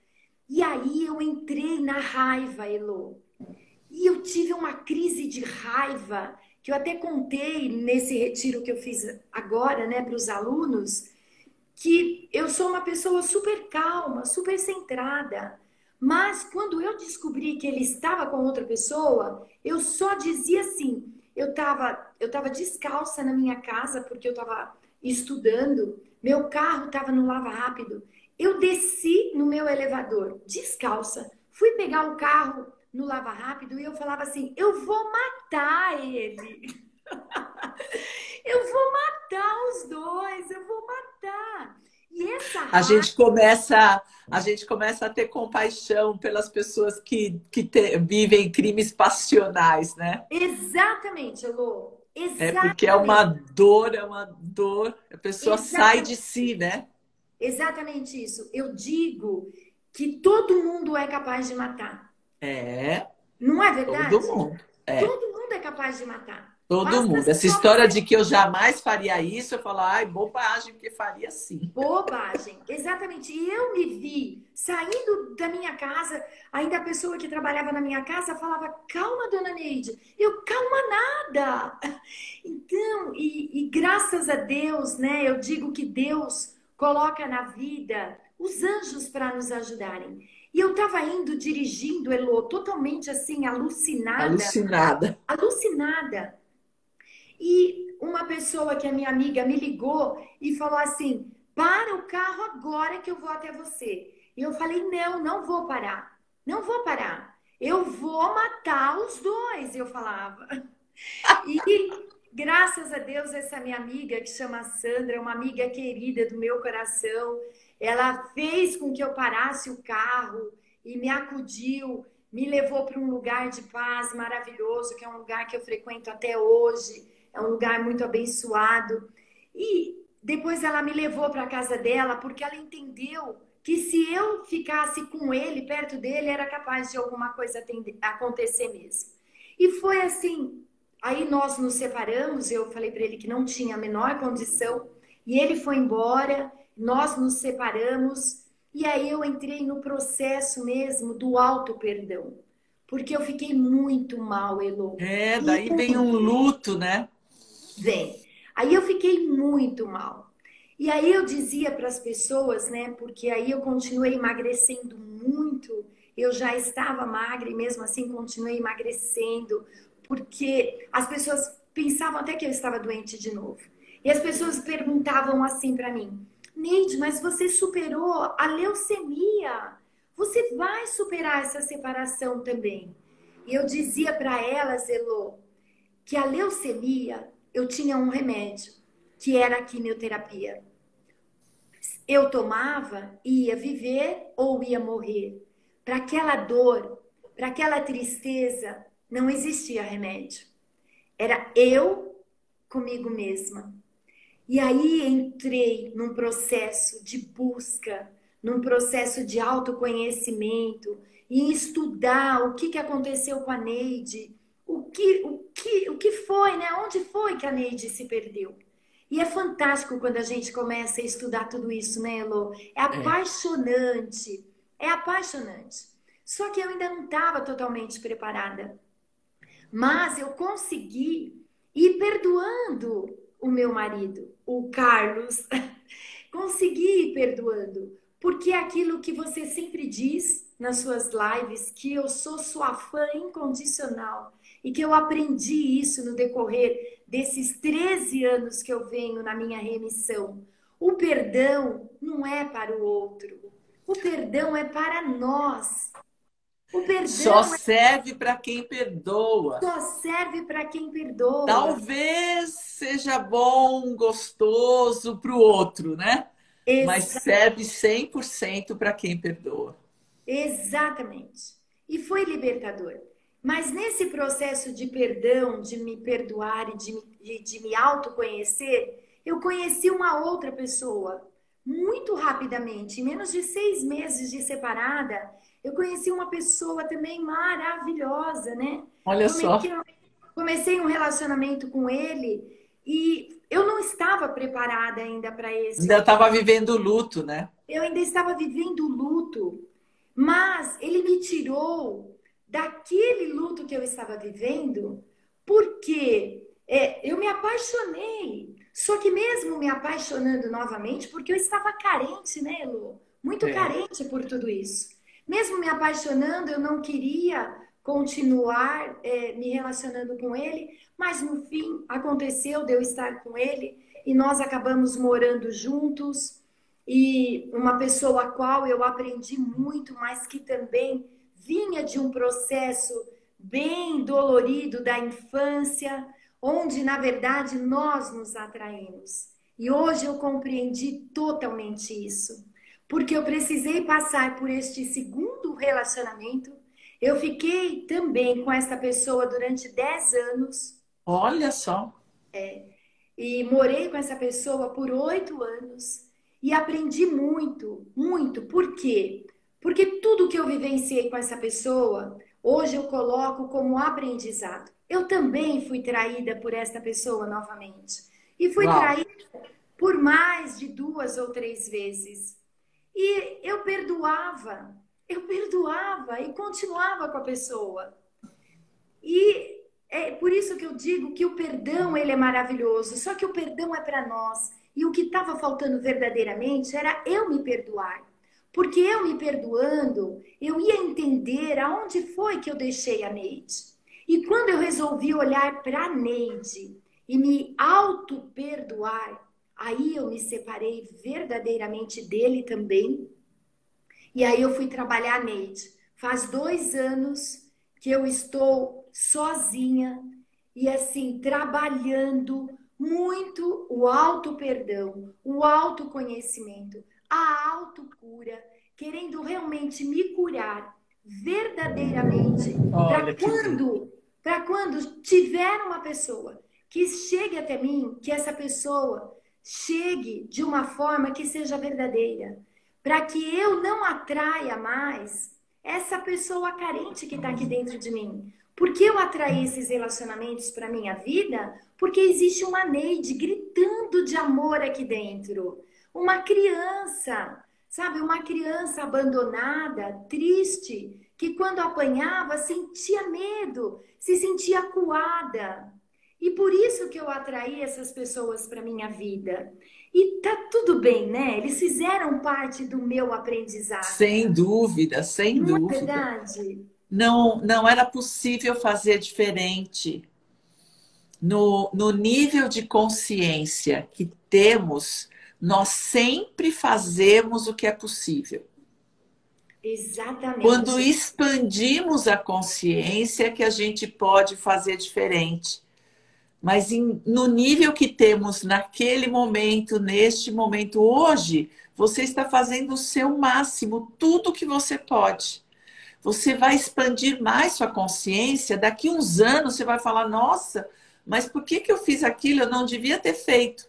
S2: E aí eu entrei na raiva, Elô. E eu tive uma crise de raiva, que eu até contei nesse retiro que eu fiz agora, né, para os alunos, que eu sou uma pessoa super calma, super centrada. Mas quando eu descobri que ele estava com outra pessoa, eu só dizia assim, eu tava descalça na minha casa, porque eu estava estudando, meu carro estava no lava-rápido. Eu desci no meu elevador, descalça, fui pegar o carro no lava-rápido e eu falava assim, eu vou matar ele. Eu vou matar os dois, eu vou matar. E essa
S1: A gente começa a gente começa a ter compaixão pelas pessoas que vivem crimes passionais, né?
S2: Exatamente, Elô.
S1: É porque é uma
S2: Exatamente.
S1: dor, é uma dor. A pessoa sai de
S2: Exatamente.
S1: si, né?
S2: Exatamente isso. Eu digo que todo mundo é capaz de matar.
S1: É,
S2: Não é
S1: todo
S2: verdade?
S1: mundo. É.
S2: Todo mundo é capaz de matar.
S1: Todo
S2: Basta
S1: mundo. Essa
S2: só
S1: história
S2: você.
S1: de que eu jamais faria isso, eu falo, ai, bobagem, porque faria sim.
S2: Bobagem, exatamente. E eu me vi saindo da minha casa, ainda a pessoa que trabalhava na minha casa falava: calma, dona Neide. Eu, calma nada. Então, graças a Deus, né? Eu digo que Deus coloca na vida os anjos para nos ajudarem. E eu estava indo dirigindo, Elô, totalmente assim, alucinada,
S1: Alucinada.
S2: alucinada. E uma pessoa que é minha amiga me ligou e falou assim: para o carro agora que eu vou até você. E eu falei: não, não vou parar. Não vou parar. Eu vou matar os dois, eu falava. E graças a Deus, essa minha amiga, que chama Sandra, uma amiga querida do meu coração, ela fez com que eu parasse o carro e me acudiu, me levou para um lugar de paz maravilhoso, que é um lugar que eu frequento até hoje, é um lugar muito abençoado. E depois ela me levou para a casa dela, porque ela entendeu que se eu ficasse com ele, perto dele, era capaz de alguma coisa acontecer mesmo. E foi assim. Aí nós nos separamos, eu falei para ele que não tinha a menor condição, e ele foi embora, nós nos separamos, e aí eu entrei no processo mesmo do auto-perdão, porque eu fiquei muito mal, Elô.
S1: É, daí vem um luto, né?
S2: Vem. Aí eu fiquei muito mal. E aí eu dizia para as pessoas, né, porque aí eu continuei emagrecendo muito, eu já estava magra e mesmo assim continuei emagrecendo, porque as pessoas pensavam até que eu estava doente de novo. E as pessoas perguntavam assim para mim: Neide, mas você superou a leucemia. Você vai superar essa separação também. E eu dizia para elas, Elô, que a leucemia eu tinha um remédio, que era a quimioterapia. Eu tomava, ia viver ou ia morrer. Para aquela dor, para aquela tristeza, não existia remédio. Era eu comigo mesma. E aí entrei num processo de busca, num processo de autoconhecimento, e estudar o que aconteceu com a Neide, o que foi, né? Onde foi que a Neide se perdeu? E é fantástico quando a gente começa a estudar tudo isso, né, Elo? É
S1: É.
S2: apaixonante, é apaixonante. Só que eu ainda não estava totalmente preparada. Mas eu consegui ir perdoando o meu marido, o Carlos. Consegui ir perdoando. Porque é aquilo que você sempre diz nas suas lives, que eu sou sua fã incondicional. E que eu aprendi isso no decorrer desses 13 anos que eu venho na minha remissão. O perdão não é para o outro. O perdão é para nós. O
S1: Só
S2: perdão
S1: serve para quem perdoa.
S2: só serve para quem perdoa.
S1: Talvez seja bom, gostoso para o outro, né? Mas
S2: Exa
S1: serve 100% para quem perdoa.
S2: exatamente. E foi libertador. Mas nesse processo de perdão, de me perdoar e de me autoconhecer, eu conheci uma outra pessoa muito rapidamente. Em menos de 6 meses de separada, eu conheci uma pessoa também maravilhosa, né?
S1: Olha
S2: Comecei,
S1: só,
S2: comecei um relacionamento com ele e eu não estava preparada ainda para esse
S1: ainda
S2: outro.
S1: estava vivendo o luto, né?
S2: Eu ainda estava vivendo o luto, mas ele me tirou daquele luto que eu estava vivendo, porque eu me apaixonei. Só que mesmo me apaixonando novamente, porque eu estava carente, né, Lu? Muito
S1: É.
S2: carente por tudo isso. Mesmo me apaixonando, eu não queria continuar me relacionando com ele, mas no fim aconteceu de eu estar com ele e nós acabamos morando juntos e uma pessoa a qual eu aprendi muito, mas que também vinha de um processo bem dolorido da infância, onde na verdade nós nos atraímos. E hoje eu compreendi totalmente isso. porque eu precisei passar por este segundo relacionamento. Eu fiquei também com essa pessoa durante 10 anos
S1: Olha só.
S2: e morei com essa pessoa por 8 anos e aprendi muito, muito. Por quê? Porque tudo que eu vivenciei com essa pessoa, hoje eu coloco como aprendizado. Eu também fui traída por esta pessoa novamente. E fui
S1: Uau.
S2: traída por mais de 2 ou 3 vezes. E eu perdoava e continuava com a pessoa. E é por isso que eu digo que o perdão ele é maravilhoso, só que o perdão é para nós. E o que estava faltando verdadeiramente era eu me perdoar. Porque eu me perdoando, eu ia entender aonde foi que eu deixei a Neide. E quando eu resolvi olhar para a Neide e me auto-perdoar, aí eu me separei verdadeiramente dele também. E aí eu fui trabalhar a Neide. Faz 2 anos que eu estou sozinha e assim, trabalhando muito o auto-perdão, o autoconhecimento, a autocura, querendo realmente me curar verdadeiramente
S1: Olha que lindo.
S2: para quando tiver uma pessoa que chegue até mim, que essa pessoa chegue de uma forma que seja verdadeira, para que eu não atraia mais essa pessoa carente que está aqui dentro de mim. Por que eu atraí esses relacionamentos para minha vida? Porque existe uma Neide gritando de amor aqui dentro. Uma criança, sabe? Uma criança abandonada, triste, que quando apanhava sentia medo, se sentia acuada. E por isso que eu atraí essas pessoas para minha vida. E tá tudo bem, né? Eles fizeram parte do meu aprendizado.
S1: Sem dúvida, sem
S2: Não é
S1: dúvida.
S2: verdade?
S1: Não, não era possível fazer diferente. No nível de consciência que temos, nós sempre fazemos o que é possível. Quando
S2: Exatamente.
S1: expandimos a consciência, é que a gente pode fazer diferente. Mas no nível que temos naquele momento, neste momento, hoje, você está fazendo o seu máximo, tudo que você pode. Você vai expandir mais sua consciência. Daqui uns anos você vai falar: nossa, mas por que eu fiz aquilo? Eu não devia ter feito.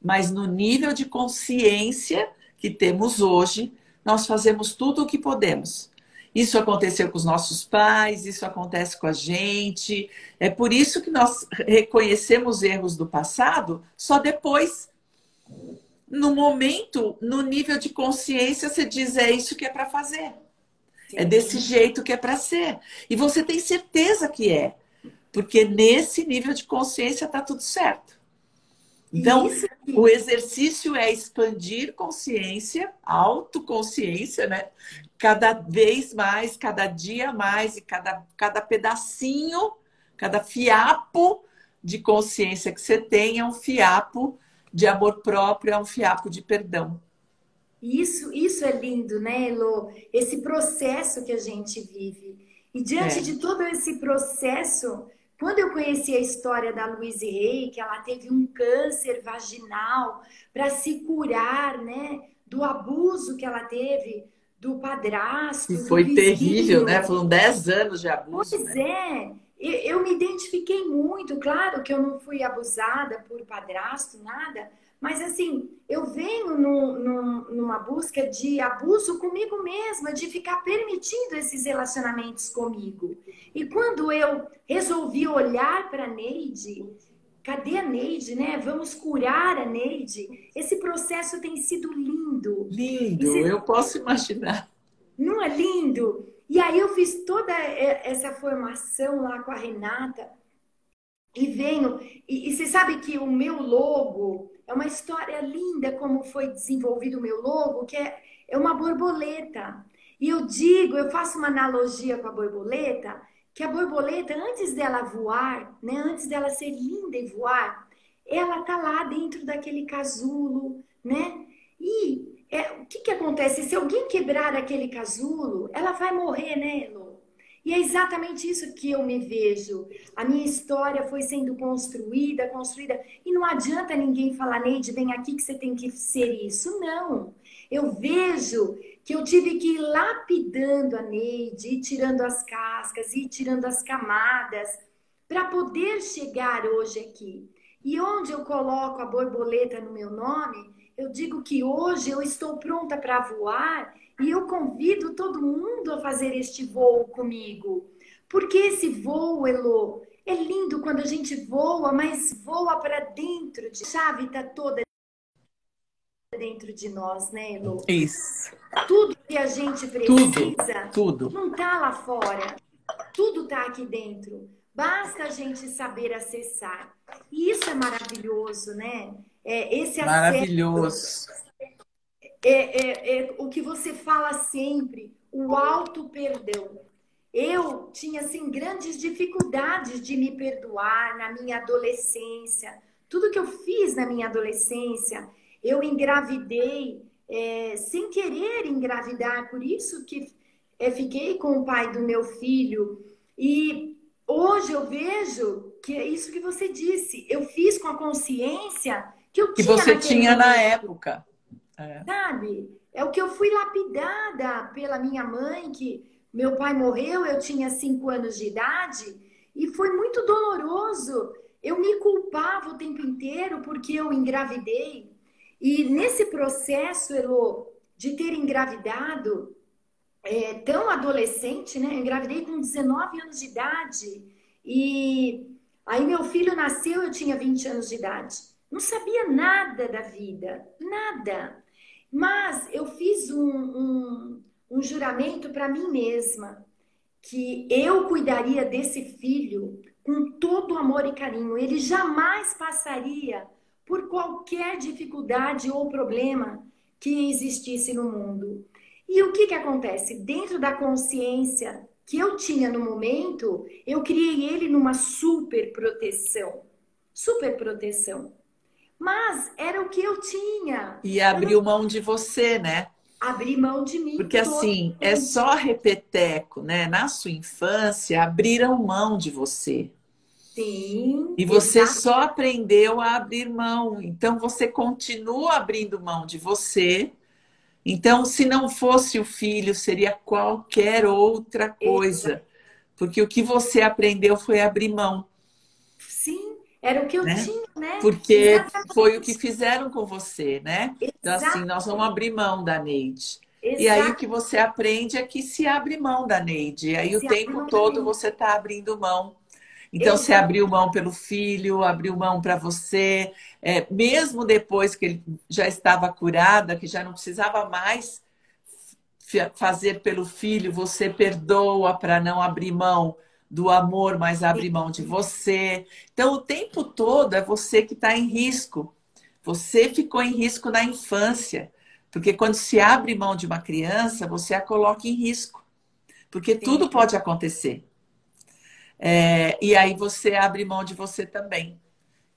S1: Mas no nível de consciência que temos hoje, nós fazemos tudo o que podemos. Isso aconteceu com os nossos pais, isso acontece com a gente. É por isso que nós reconhecemos erros do passado só depois. No momento, no nível de consciência, você diz: é isso que é para fazer. É desse
S2: Sim.
S1: jeito que é para ser. E você tem certeza que é. Porque nesse nível de consciência está tudo certo.
S2: E
S1: Então,
S2: isso
S1: o
S2: que
S1: exercício é expandir consciência, autoconsciência, né? Cada vez mais, cada dia mais, e cada pedacinho, cada fiapo de consciência que você tem é um fiapo de amor próprio, é um fiapo de perdão.
S2: isso é lindo, né, Elô? Esse processo que a gente vive. E diante
S1: É.
S2: de todo esse processo, quando eu conheci a história da Louise Hay, que ela teve um câncer vaginal para se curar, né, do abuso que ela teve do
S1: E
S2: padrasto, do
S1: foi terrível, né?
S2: vizinho.
S1: Foram 10 anos de abuso,
S2: Pois
S1: né?
S2: é, eu me identifiquei muito, claro que eu não fui abusada por padrasto, nada, mas assim, eu venho numa busca de abuso comigo mesma, de ficar permitindo esses relacionamentos comigo. E quando eu resolvi olhar para a Neide, cadê a Neide, né? Vamos curar a Neide. Esse processo tem sido lindo. E
S1: Lindo,
S2: se
S1: eu posso imaginar.
S2: não é lindo? E aí eu fiz toda essa formação lá com a Renata e venho. E você sabe que o meu logo é uma história linda como foi desenvolvido o meu logo, que é uma borboleta. E eu digo, eu faço uma analogia com a borboleta, que a borboleta, antes dela voar, né, antes dela ser linda e voar, ela tá lá dentro daquele casulo, né? E o que que acontece? Se alguém quebrar aquele casulo, ela vai morrer, né, Elô? E é exatamente isso que eu me vejo. A minha história foi sendo construída, construída. E não adianta ninguém falar: Neide, vem aqui que você tem que ser isso. Não. Eu vejo que eu tive que ir lapidando a Neide, ir tirando as cascas, ir tirando as camadas, para poder chegar hoje aqui. E onde eu coloco a borboleta no meu nome, eu digo que hoje eu estou pronta para voar e eu convido todo mundo a fazer este voo comigo. Porque esse voo, Elô, é lindo quando a gente voa, mas voa para dentro. A chave está toda dentro de nós, né, Elô?
S1: Isso.
S2: Tudo que a gente
S1: Tudo,
S2: precisa
S1: tudo.
S2: não está lá fora. Tudo está aqui dentro. Basta a gente saber acessar. E isso é maravilhoso, né? Esse acesso
S1: Maravilhoso.
S2: o que você fala sempre, o auto perdão. Eu tinha assim grandes dificuldades de me perdoar na minha adolescência. Tudo que eu fiz na minha adolescência, eu engravidei sem querer engravidar, por isso que fiquei com o pai do meu filho. E hoje eu vejo que é isso que você disse. Eu fiz com a consciência que eu
S1: Que
S2: tinha
S1: você
S2: naquele
S1: tinha na
S2: momento.
S1: época. É.
S2: Sabe? É o que eu fui lapidada pela minha mãe, que meu pai morreu, eu tinha 5 anos de idade, e foi muito doloroso. Eu me culpava o tempo inteiro porque eu engravidei. E nesse processo, Elô, de ter engravidado, tão adolescente, né? Eu engravidei com 19 anos de idade. E aí meu filho nasceu, eu tinha 20 anos de idade. Não sabia nada da vida, nada. Mas eu fiz um juramento para mim mesma, que eu cuidaria desse filho com todo amor e carinho. Ele jamais passaria por qualquer dificuldade ou problema que existisse no mundo. E o que que acontece? Dentro da consciência que eu tinha no momento, eu criei ele numa super proteção. Super proteção. Mas era o que eu tinha.
S1: E
S2: Eu não
S1: abriu mão de você, né?
S2: abri mão de mim
S1: Porque assim, é
S2: totalmente.
S1: só repeteco, né? Na sua infância, abriram mão de você.
S2: Sim,
S1: E você
S2: exato.
S1: só aprendeu a abrir mão. Então, você continua abrindo mão de você. Então, se não fosse o filho, seria qualquer outra coisa. Porque o que você aprendeu foi abrir mão,
S2: Sim, era o que eu
S1: né?
S2: tinha, né?
S1: Porque foi o que
S2: Exatamente.
S1: fizeram com você, né? Então, assim, nós vamos
S2: Exato.
S1: abrir mão da Neide. E aí o que
S2: Exato.
S1: você aprende é que se abre mão da Neide. E aí o
S2: Se abre
S1: tempo
S2: mão
S1: todo
S2: também.
S1: você está abrindo mão. Então você abriu
S2: Exatamente.
S1: mão pelo filho, abriu mão para você, mesmo depois que ele já estava curada, que já não precisava mais fazer pelo filho, você perdoa para não abrir mão do amor, mas abre mão de você. Então o tempo todo é você que está em risco. Você ficou em risco na infância, porque quando se abre mão de uma criança, você a coloca em risco, porque tudo
S2: Sim,
S1: pode acontecer. E aí você abre mão de você também.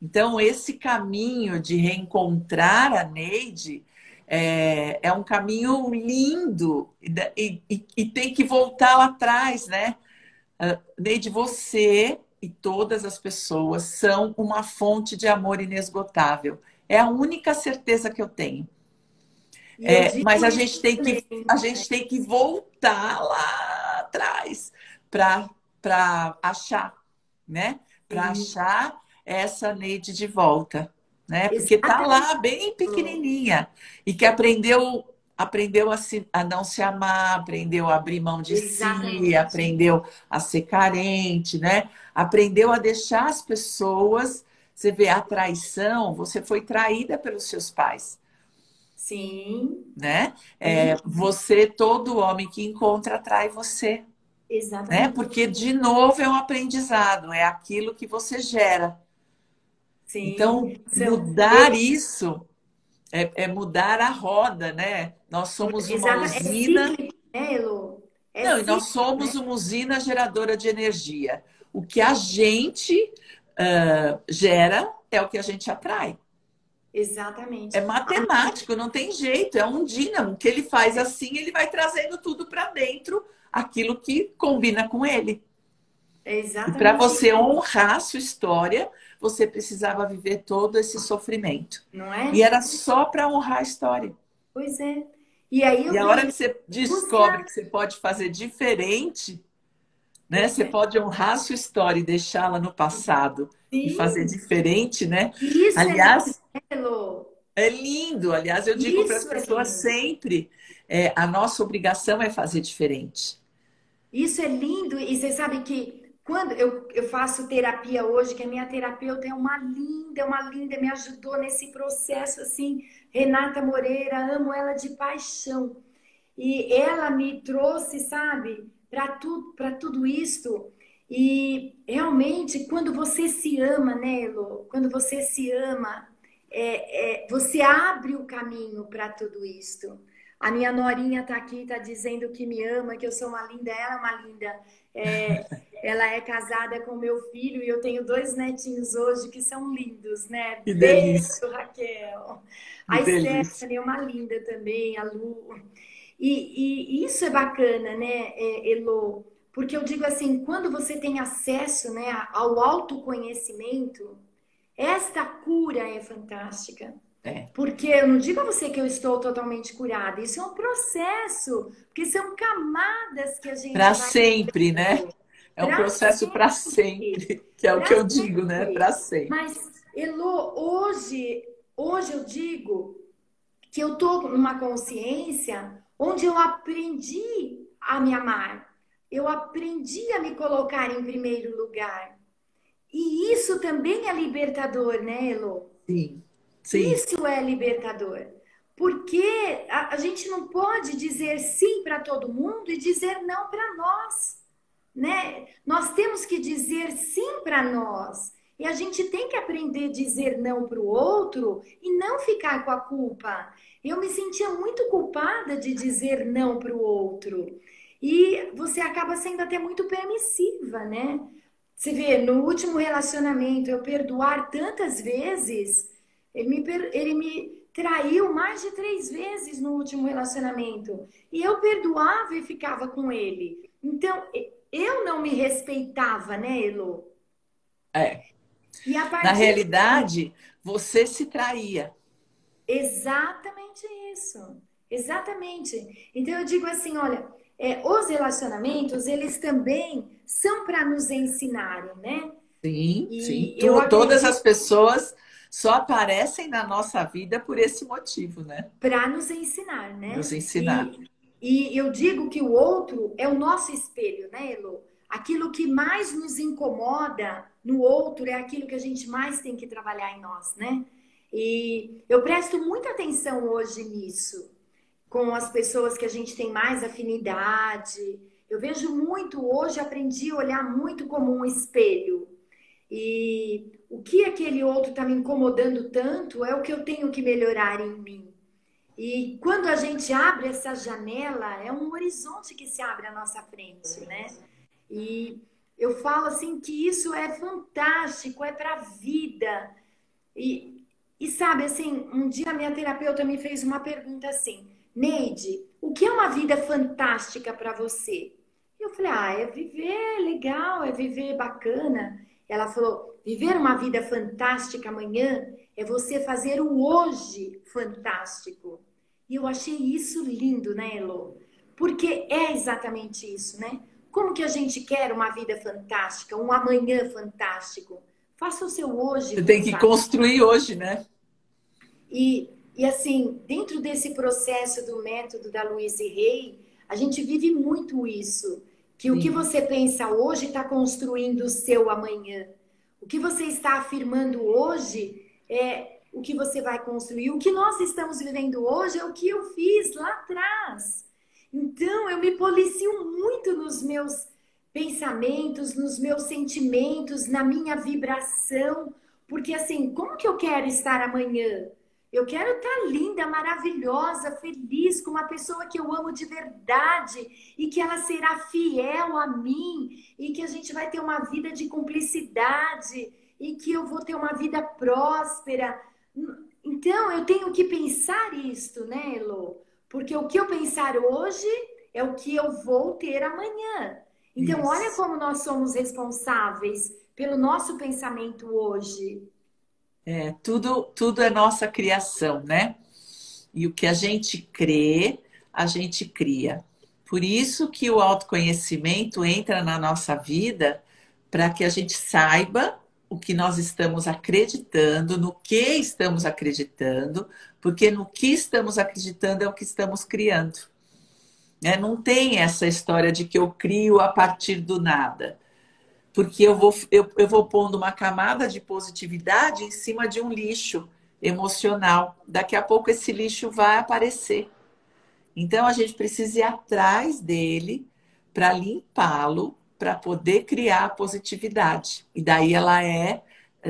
S1: Então, esse caminho de reencontrar a Neide é um caminho lindo e tem que voltar lá atrás, né? Neide, você e todas as pessoas são uma fonte de amor inesgotável. É a única certeza que eu tenho.
S2: e eu
S1: Mas
S2: digo
S1: a
S2: isso
S1: gente tem
S2: também.
S1: a gente tem que voltar lá atrás para achar, né? Para
S2: Sim,
S1: achar essa Neide de volta, né? Porque tá
S2: exatamente.
S1: lá bem pequenininha e que aprendeu a não se amar, aprendeu a abrir mão de si,
S2: Exatamente.
S1: aprendeu a ser carente, né? Aprendeu a deixar as pessoas. Você vê a traição, você foi traída pelos seus pais,
S2: Sim,
S1: né?
S2: sim,
S1: Você, todo homem que encontra, atrai você, né?
S2: exatamente.
S1: Porque, de novo, é um aprendizado, é aquilo que você gera.
S2: Sim,
S1: Então,
S2: são,
S1: mudar isso é mudar a roda, né? Nós somos uma
S2: é
S1: usina.
S2: cíclico, né, Elô? É
S1: Não, e nós
S2: cíclico, né?
S1: somos uma usina geradora de energia. O que a gente gera é o que a gente atrai.
S2: Exatamente.
S1: É matemático, não tem jeito, é um dínamo que ele faz assim, ele vai trazendo tudo para dentro, aquilo que combina com ele.
S2: É
S1: E para
S2: exatamente
S1: você
S2: isso,
S1: honrar a sua história, você precisava viver todo esse sofrimento.
S2: não
S1: E
S2: é?
S1: era só para honrar a história.
S2: Pois é. E aí
S1: E
S2: eu
S1: a hora
S2: venho
S1: que você descobre
S2: buscar
S1: que você pode fazer diferente, né? Você
S2: isso.
S1: pode honrar a sua história e deixá-la no passado e fazer
S2: Sim,
S1: diferente, né?
S2: e isso é lindo,
S1: Aliás,
S2: né, Elô?
S1: é lindo. Aliás, eu digo para as
S2: Isso é
S1: pessoas
S2: lindo.
S1: sempre, a nossa obrigação é fazer diferente.
S2: Isso é lindo. E você sabe que quando eu faço terapia hoje, que a minha terapeuta é uma linda, me ajudou nesse processo, assim, Renata Moreira, amo ela de paixão. E ela me trouxe, sabe, para tudo isto. E realmente, quando você se ama, né, Elo? Quando você se ama, você abre o caminho para tudo isto. A minha norinha tá aqui, tá dizendo que me ama, que eu sou uma linda, ela é uma linda. É, ela é casada com meu filho e eu tenho dois netinhos hoje que são lindos, né?
S1: Que delícia,
S2: Beijo, Raquel.
S1: que
S2: A
S1: delícia.
S2: Stephanie é uma linda também, a Lu. E isso é bacana, né, Elo? Porque eu digo assim, quando você tem acesso, né, ao autoconhecimento, esta cura é fantástica.
S1: É,
S2: Porque eu não digo a você que eu estou totalmente curada, isso é um processo, porque são camadas que a gente
S1: para
S2: vai
S1: sempre, né? É um
S2: para
S1: processo para
S2: sempre,
S1: sempre, que é o que
S2: para
S1: eu digo, né?
S2: sempre.
S1: Para sempre.
S2: Mas, Elo, hoje eu digo que eu tô numa consciência onde eu aprendi a me amar. Eu aprendi a me colocar em primeiro lugar. E isso também é libertador, né, Elo?
S1: Sim, sim.
S2: Isso é libertador. Porque a gente não pode dizer sim para todo mundo e dizer não para nós, né? Nós temos que dizer sim para nós. E a gente tem que aprender a dizer não para o outro e não ficar com a culpa. Eu me sentia muito culpada de dizer não para o outro. E você acaba sendo até muito permissiva, né? Você vê, no último relacionamento, eu perdoar tantas vezes, ele me traiu mais de 3 vezes no último relacionamento. E eu perdoava e ficava com ele. Então, eu não me respeitava, né, Elo?
S1: É.
S2: E a
S1: Na
S2: partir daí,
S1: realidade, você se traía.
S2: exatamente isso. Exatamente. Então eu digo assim, olha, os relacionamentos, eles também são para nos ensinarem, né?
S1: Sim, sim.
S2: E eu
S1: Todas
S2: acredito
S1: as pessoas só aparecem na nossa vida por esse motivo, né?
S2: para nos ensinar,
S1: Nos
S2: né?
S1: ensinar.
S2: E eu digo que o outro é o nosso espelho, né, Elo? Aquilo que mais nos incomoda no outro é aquilo que a gente mais tem que trabalhar em nós, né? E eu presto muita atenção hoje nisso, com as pessoas que a gente tem mais afinidade. Eu vejo muito, hoje aprendi a olhar muito como um espelho. E o que aquele outro está me incomodando tanto é o que eu tenho que melhorar em mim. E quando a gente abre essa janela, é um horizonte que se abre à nossa frente, né? E eu falo assim que isso é fantástico, é para a vida. E sabe, assim, um dia a minha terapeuta me fez uma pergunta assim: Neide, o que é uma vida fantástica para você? Eu falei: ah, é viver legal, é viver bacana. Ela falou: viver uma vida fantástica amanhã é você fazer o hoje fantástico. E eu achei isso lindo, né, Elo? Porque é exatamente isso, né? Como que a gente quer uma vida fantástica, um amanhã fantástico? Faça o seu hoje
S1: Você tem que
S2: fantástico.
S1: construir hoje, né?
S2: E assim, dentro desse processo do método da Louise Hay, a gente vive muito isso, que o que
S1: Sim.
S2: você pensa hoje está construindo o seu amanhã. O que você está afirmando hoje é o que você vai construir. O que nós estamos vivendo hoje é o que eu fiz lá atrás. Então, eu me policio muito nos meus pensamentos, nos meus sentimentos, na minha vibração, porque assim, como que eu quero estar amanhã? Eu quero estar linda, maravilhosa, feliz com uma pessoa que eu amo de verdade e que ela será fiel a mim e que a gente vai ter uma vida de cumplicidade e que eu vou ter uma vida próspera. Então, eu tenho que pensar isto, né, Elo? Porque o que eu pensar hoje é o que eu vou ter amanhã. Então, olha
S1: Isso.
S2: como nós somos responsáveis pelo nosso pensamento hoje.
S1: Tudo é nossa criação, né? E o que a gente crê, a gente cria. Por isso que o autoconhecimento entra na nossa vida para que a gente saiba o que nós estamos acreditando, no que estamos acreditando, porque no que estamos acreditando é o que estamos criando. Né? Não tem essa história de que eu crio a partir do nada. Porque eu vou pondo uma camada de positividade em cima de um lixo emocional. Daqui a pouco esse lixo vai aparecer. Então a gente precisa ir atrás dele para limpá-lo, para poder criar a positividade. E daí ela é,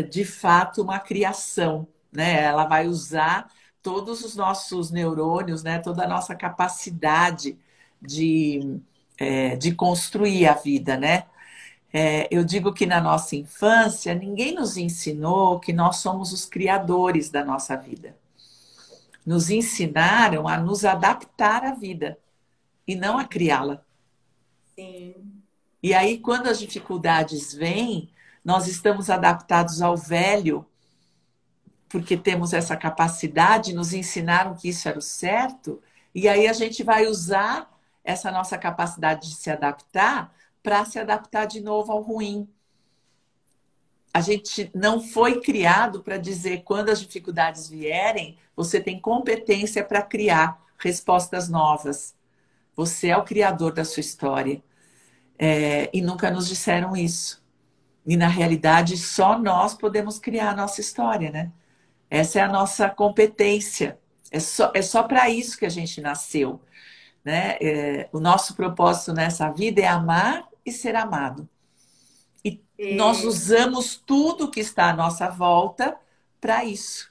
S1: de fato, uma criação, né? Ela vai usar todos os nossos neurônios, né? Toda a nossa capacidade de construir a vida, né? Eu digo que na nossa infância, ninguém nos ensinou que nós somos os criadores da nossa vida. Nos ensinaram a nos adaptar à vida e não a criá-la.
S2: Sim.
S1: E aí, quando as dificuldades vêm, nós estamos adaptados ao velho, porque temos essa capacidade, nos ensinaram que isso era o certo, e aí a gente vai usar essa nossa capacidade de se adaptar para se adaptar de novo ao ruim. A gente não foi criado para dizer quando as dificuldades vierem, você tem competência para criar respostas novas. Você é o criador da sua história. E nunca nos disseram isso. E na realidade, só nós podemos criar a nossa história, né? Essa é a nossa competência. É só para isso que a gente nasceu. Né? O nosso propósito nessa vida é amar e ser amado. E nós usamos tudo que está à nossa volta para isso.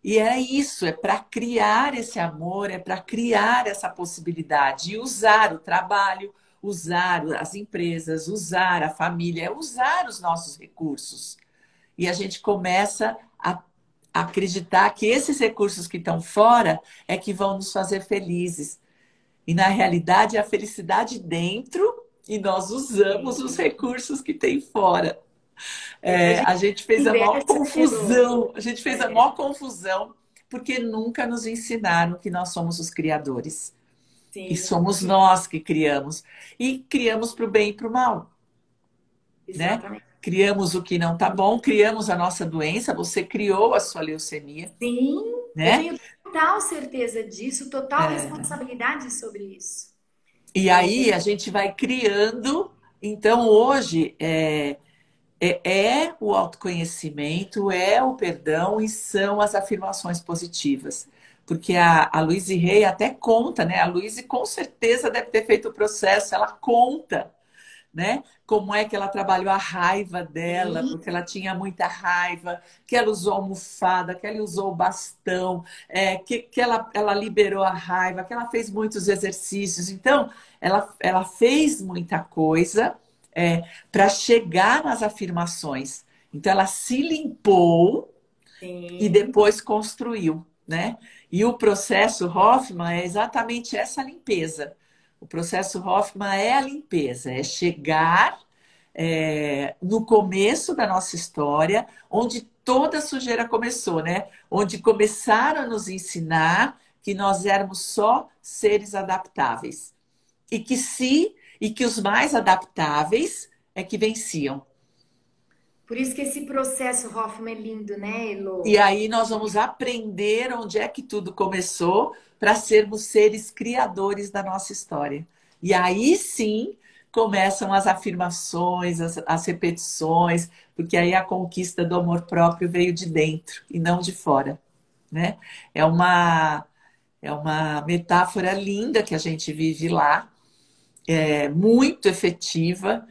S1: E é isso, é para criar esse amor, é para criar essa possibilidade. E usar o trabalho, usar as empresas, usar a família, é usar os nossos recursos. E a gente começa a acreditar que esses recursos que estão fora é que vão nos fazer felizes. E na realidade é a felicidade dentro e nós usamos os recursos que tem fora. A gente fez a maior confusão, porque nunca nos ensinaram que nós somos os criadores. Sim. E somos nós que criamos. E criamos para o bem e para o mal. Exatamente. Né? Criamos o que não está bom, criamos a nossa doença, você criou a sua leucemia.
S2: Sim,
S1: né?
S2: Eu tenho total certeza disso, total responsabilidade sobre isso.
S1: E aí a gente vai criando. Então hoje é o autoconhecimento, é o perdão e são as afirmações positivas. Porque a Louise Hay até conta, né? A Louise com certeza deve ter feito o processo, ela conta, né? Como é que ela trabalhou a raiva dela, porque ela tinha muita raiva, que ela usou almofada, que ela usou o bastão, que ela liberou a raiva, que ela fez muitos exercícios. Então, ela fez muita coisa para chegar nas afirmações. Então, ela se limpou e depois construiu, né? E o processo Hoffman é exatamente essa limpeza. O processo Hoffman é a limpeza, é chegar no começo da nossa história, onde toda a sujeira começou, né? Onde começaram a nos ensinar que nós éramos só seres adaptáveis. E que os mais adaptáveis é que venciam.
S2: Por isso que esse processo Hoffman é lindo, né, Elo?
S1: E aí nós vamos aprender onde é que tudo começou para sermos seres criadores da nossa história. E aí sim começam as afirmações, as repetições, porque aí a conquista do amor próprio veio de dentro e não de fora, né? É uma metáfora linda que a gente vive lá, muito efetiva.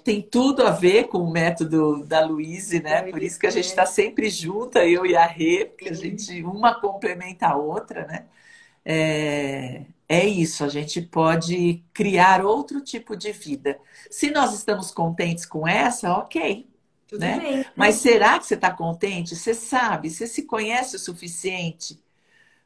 S1: Tem tudo a ver com o método da Louise, né? Por isso que a gente está sempre junta, eu e a Rê, porque a gente uma complementa a outra, né? Isso, a gente pode criar outro tipo de vida. Se nós estamos contentes com essa, ok.
S2: Tudo
S1: né?
S2: bem.
S1: Mas será que você está contente? Você sabe? Você se conhece o suficiente?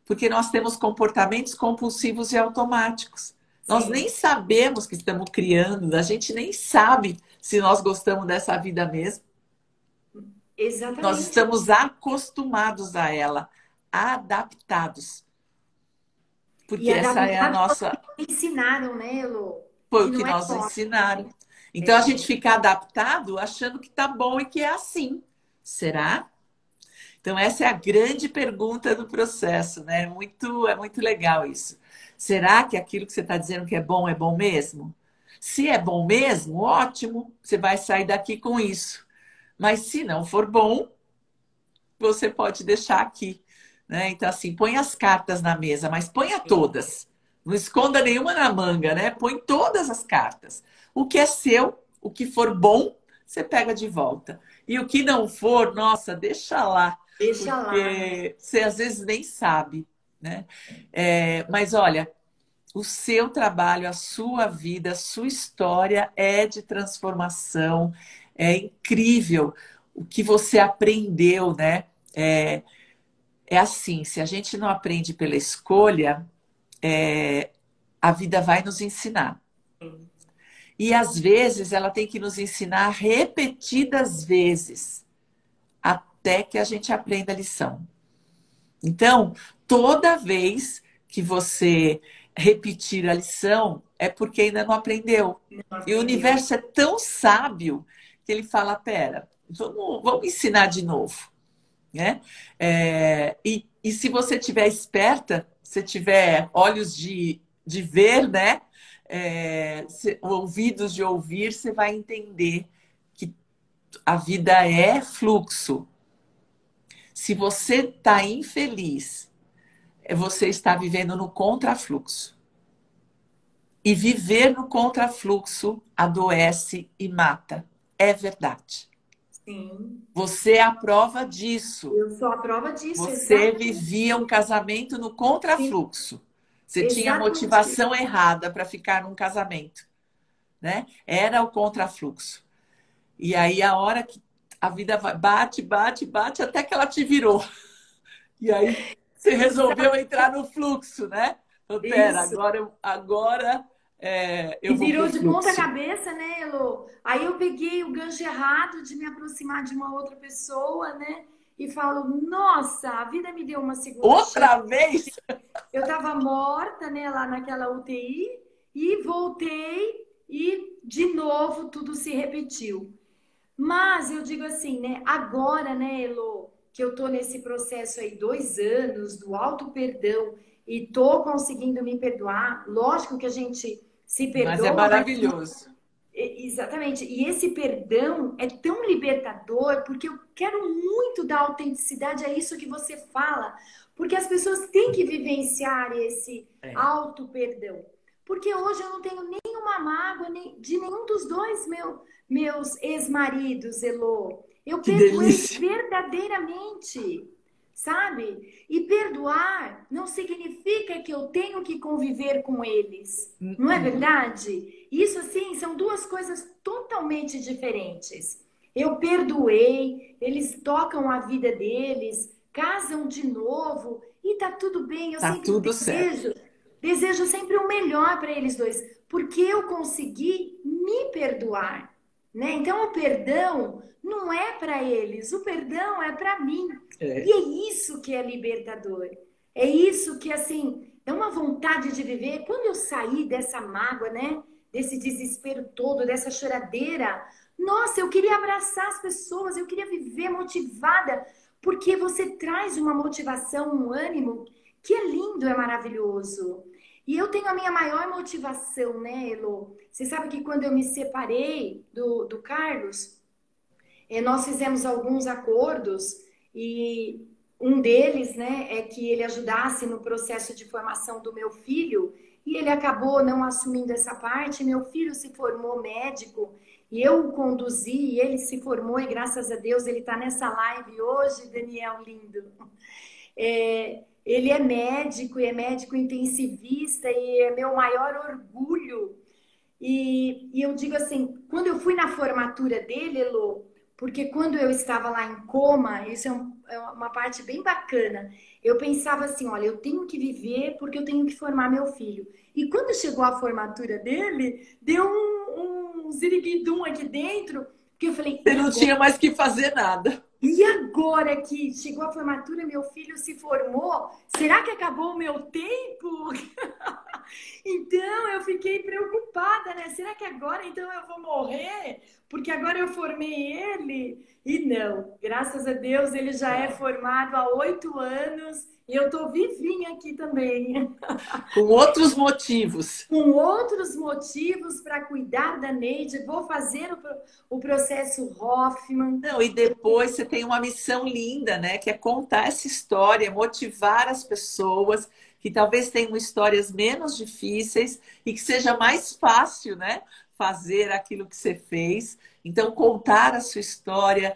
S1: Porque nós temos comportamentos compulsivos e automáticos. Nós nem sabemos que estamos criando, a gente nem sabe se nós gostamos dessa vida mesmo.
S2: Exatamente.
S1: Nós estamos acostumados a ela, adaptados.
S2: E
S1: Porque essa é a
S2: adaptar
S1: nossa,
S2: me ensinaram, né, Elô?
S1: foi o
S2: Que
S1: que
S2: não é
S1: nós
S2: fácil.
S1: ensinaram. Então a gente fica adaptado achando que tá bom e que é assim. Será? Então essa é a grande pergunta do processo, né? É muito legal isso. Será que aquilo que você está dizendo que é bom mesmo? Se é bom mesmo, ótimo, você vai sair daqui com isso. Mas se não for bom, você pode deixar aqui, né? Então, assim, põe as cartas na mesa, mas ponha todas. Não esconda nenhuma na manga, né? Põe todas as cartas. O que é seu, o que for bom, você pega de volta. E o que não for, nossa, deixa lá,
S2: Deixa lá, né?
S1: porque você às vezes nem sabe, né? Mas olha, o seu trabalho, a sua vida, a sua história é de transformação, é incrível o que você aprendeu, né? É, é assim, se a gente não aprende pela escolha, a vida vai nos ensinar. E às vezes ela tem que nos ensinar repetidas vezes, até que a gente aprenda a lição. Então, toda vez que você repetir a lição, é porque ainda não aprendeu.
S2: Não
S1: E o
S2: aprendeu.
S1: universo é tão sábio que ele fala: pera, vamos ensinar de novo. Né? E se você tiver esperta, se tiver olhos de ver, né? Ouvidos de ouvir, você vai entender que a vida é fluxo. Se você está infeliz, você está vivendo no contrafluxo. E viver no contrafluxo adoece e mata. É verdade.
S2: Sim.
S1: Você é a prova disso.
S2: Eu sou a prova disso,
S1: Você
S2: exatamente.
S1: vivia um casamento no
S2: Sim,
S1: contrafluxo. Você tinha
S2: exatamente.
S1: motivação errada para ficar num casamento, né? Era o contrafluxo. E aí a hora que a vida bate, bate, bate, até que ela te virou. E aí você resolveu entrar no fluxo, né? Falei, pera,
S2: Isso.
S1: eu
S2: E
S1: vou pro
S2: virou de ponta
S1: fluxo.
S2: cabeça, né, Elô? Aí eu peguei o gancho errado de me aproximar de uma outra pessoa, né? E falo, nossa, a vida me deu uma segunda chance.
S1: Outra vez?
S2: Eu tava morta, né, lá naquela UTI e voltei e de novo tudo se repetiu. Mas eu digo assim, né, agora, né, Elô, que eu tô nesse processo aí 2 anos do auto perdão e tô conseguindo me perdoar, lógico que a gente se
S1: Mas é
S2: perdoa, mas
S1: maravilhoso.
S2: exatamente. E esse perdão é tão libertador, porque eu quero muito da autenticidade, é isso que você fala, porque as pessoas têm que vivenciar esse
S1: É.
S2: auto-perdão. Porque hoje eu não tenho nenhuma mágoa de nenhum dos dois meus ex-maridos, Elô. Eu
S1: Que
S2: perdoei
S1: delícia.
S2: verdadeiramente, sabe? E perdoar não significa que eu tenho que conviver com eles. Não é verdade? Isso, assim, são duas coisas totalmente diferentes. Eu perdoei, eles tocam a vida deles, casam de novo e tá tudo bem. Eu
S1: Tá
S2: sempre
S1: tudo certo.
S2: desejo sempre o melhor para eles dois, porque eu consegui me perdoar, né? Então o perdão não é para eles, o perdão é para mim. E
S1: É.
S2: é isso que é libertador. É isso que, assim, dá uma vontade de viver. Quando eu saí dessa mágoa, né? Desse desespero todo, dessa choradeira, nossa, eu queria abraçar as pessoas, eu queria viver motivada, porque você traz uma motivação, um ânimo que é lindo, é maravilhoso. E eu tenho a minha maior motivação, né, Elo? Você sabe que quando eu me separei do Carlos, nós fizemos alguns acordos e um deles, né, é que ele ajudasse no processo de formação do meu filho e ele acabou não assumindo essa parte. Meu filho se formou médico e eu o conduzi e ele se formou e graças a Deus ele está nessa live hoje, Daniel lindo. Ele é médico e é médico intensivista e é meu maior orgulho e eu digo assim, quando eu fui na formatura dele, Elô, porque quando eu estava lá em coma, isso é uma parte bem bacana. Eu pensava assim, olha, eu tenho que viver porque eu tenho que formar meu filho. E quando chegou a formatura dele, deu um ziriguidum aqui dentro, que eu falei,
S1: Você
S2: e
S1: não
S2: agora?
S1: tinha mais que fazer nada.
S2: E agora que chegou a formatura, meu filho se formou, será que acabou o meu tempo? Então eu fiquei preocupada, né? Será que agora então eu vou morrer? Porque agora eu formei ele? E não, graças a Deus ele já é formado há 8 anos e eu tô vivinha aqui também.
S1: Com outros motivos.
S2: Com outros motivos para cuidar da Neide, vou fazer o processo Hoffman.
S1: Não, e depois você tem uma missão linda, né? Que é contar essa história, motivar as pessoas que talvez tenham histórias menos difíceis e que seja mais fácil, né? Fazer aquilo que você fez. Então, contar a sua história,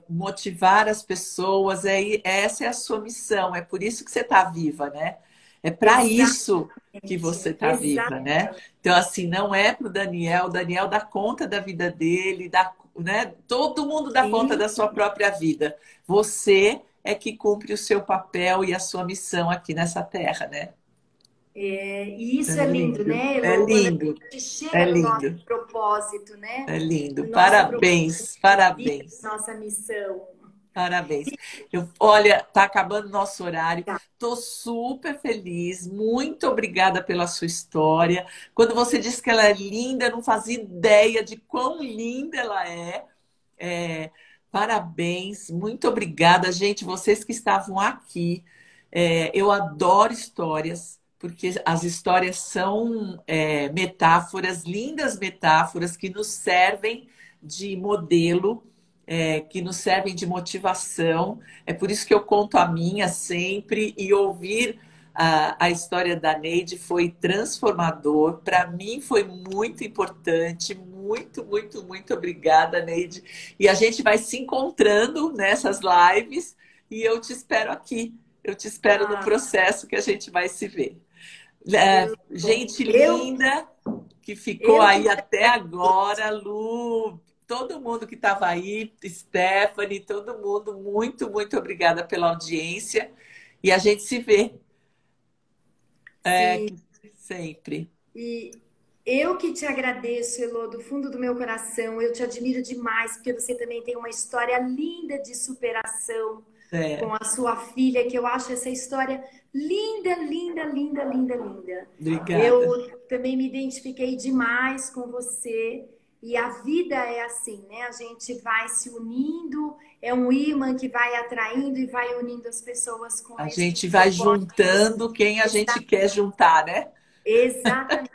S1: motivar as pessoas, essa é a sua missão. É por isso que você está viva, né? É para isso que você está viva, né?
S2: Exatamente.
S1: Então, assim, não é para o Daniel dá conta da vida dele, né? Todo mundo dá conta
S2: Sim.
S1: da sua própria vida. Você é que cumpre o seu papel e a sua missão aqui nessa terra, né?
S2: E
S1: É
S2: isso é lindo,
S1: lindo,
S2: né,
S1: é
S2: Elô? Quando a
S1: lindo,
S2: gente
S1: é
S2: chega no nosso
S1: lindo,
S2: propósito, né?
S1: é lindo.
S2: No nosso propósito
S1: Parabéns,
S2: de vida,
S1: parabéns.
S2: nossa missão.
S1: Parabéns. Olha, tá acabando o nosso horário.
S2: Tá.
S1: Tô super feliz. Muito obrigada pela sua história. Quando você disse que ela é linda, eu não fazia ideia de quão linda ela é. É, parabéns, muito obrigada, gente. Vocês que estavam aqui. Eu adoro histórias, porque as histórias são metáforas, lindas metáforas que nos servem de modelo, que nos servem de motivação. É por isso que eu conto a minha sempre e ouvir a história da Neide foi transformador. Para mim foi muito importante. Muito, muito, muito obrigada, Neide. E a gente vai se encontrando nessas lives e eu te espero aqui. Eu te espero no
S2: Ah,
S1: processo que a gente vai se ver.
S2: bom,
S1: Gente linda que ficou
S2: eu
S1: aí
S2: que
S1: até agora, Lu, todo mundo que estava aí, Stephanie, todo mundo, muito, muito obrigada pela audiência. E a gente se vê
S2: sim.
S1: sempre.
S2: E eu que te agradeço, Elô, do fundo do meu coração. Eu te admiro demais, porque você também tem uma história linda de superação
S1: É,
S2: com a sua filha, que eu acho essa história linda, linda, linda, linda, linda.
S1: obrigada.
S2: Eu também me identifiquei demais com você. E a vida é assim, né? A gente vai se unindo, é um imã que vai atraindo e vai unindo as pessoas com
S1: A
S2: esse
S1: gente vai
S2: propósito.
S1: juntando quem a gente quer juntar, né?
S2: Exatamente.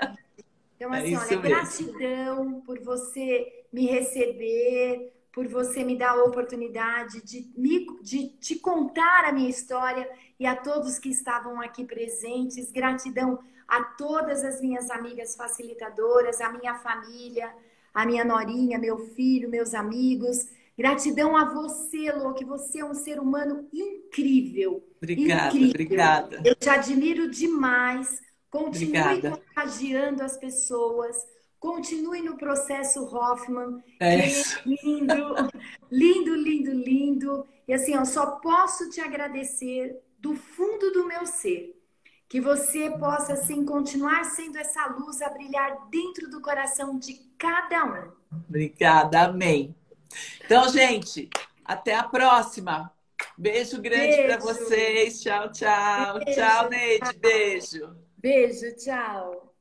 S2: Então,
S1: É
S2: assim, olha,
S1: isso mesmo.
S2: gratidão por você me receber, por você me dar a oportunidade de te contar a minha história e a todos que estavam aqui presentes. Gratidão a todas as minhas amigas facilitadoras, a minha família, a minha norinha, meu filho, meus amigos. Gratidão a você, Lô, que você é um ser humano incrível,
S1: Obrigada,
S2: incrível.
S1: obrigada,
S2: Eu te admiro demais. Continue
S1: obrigada.
S2: contagiando as pessoas. Continue no processo Hoffman,
S1: É
S2: que ele é
S1: isso.
S2: lindo, lindo, lindo, lindo. E assim, eu só posso te agradecer do fundo do meu ser. Que você possa, assim, continuar sendo essa luz a brilhar dentro do coração de cada um.
S1: Obrigada, amém. Então, gente, até a próxima. Beijo grande para
S2: Beijo,
S1: vocês. Tchau, tchau. Tchau,
S2: beijo,
S1: Neide. Beijo.
S2: beijo, tchau.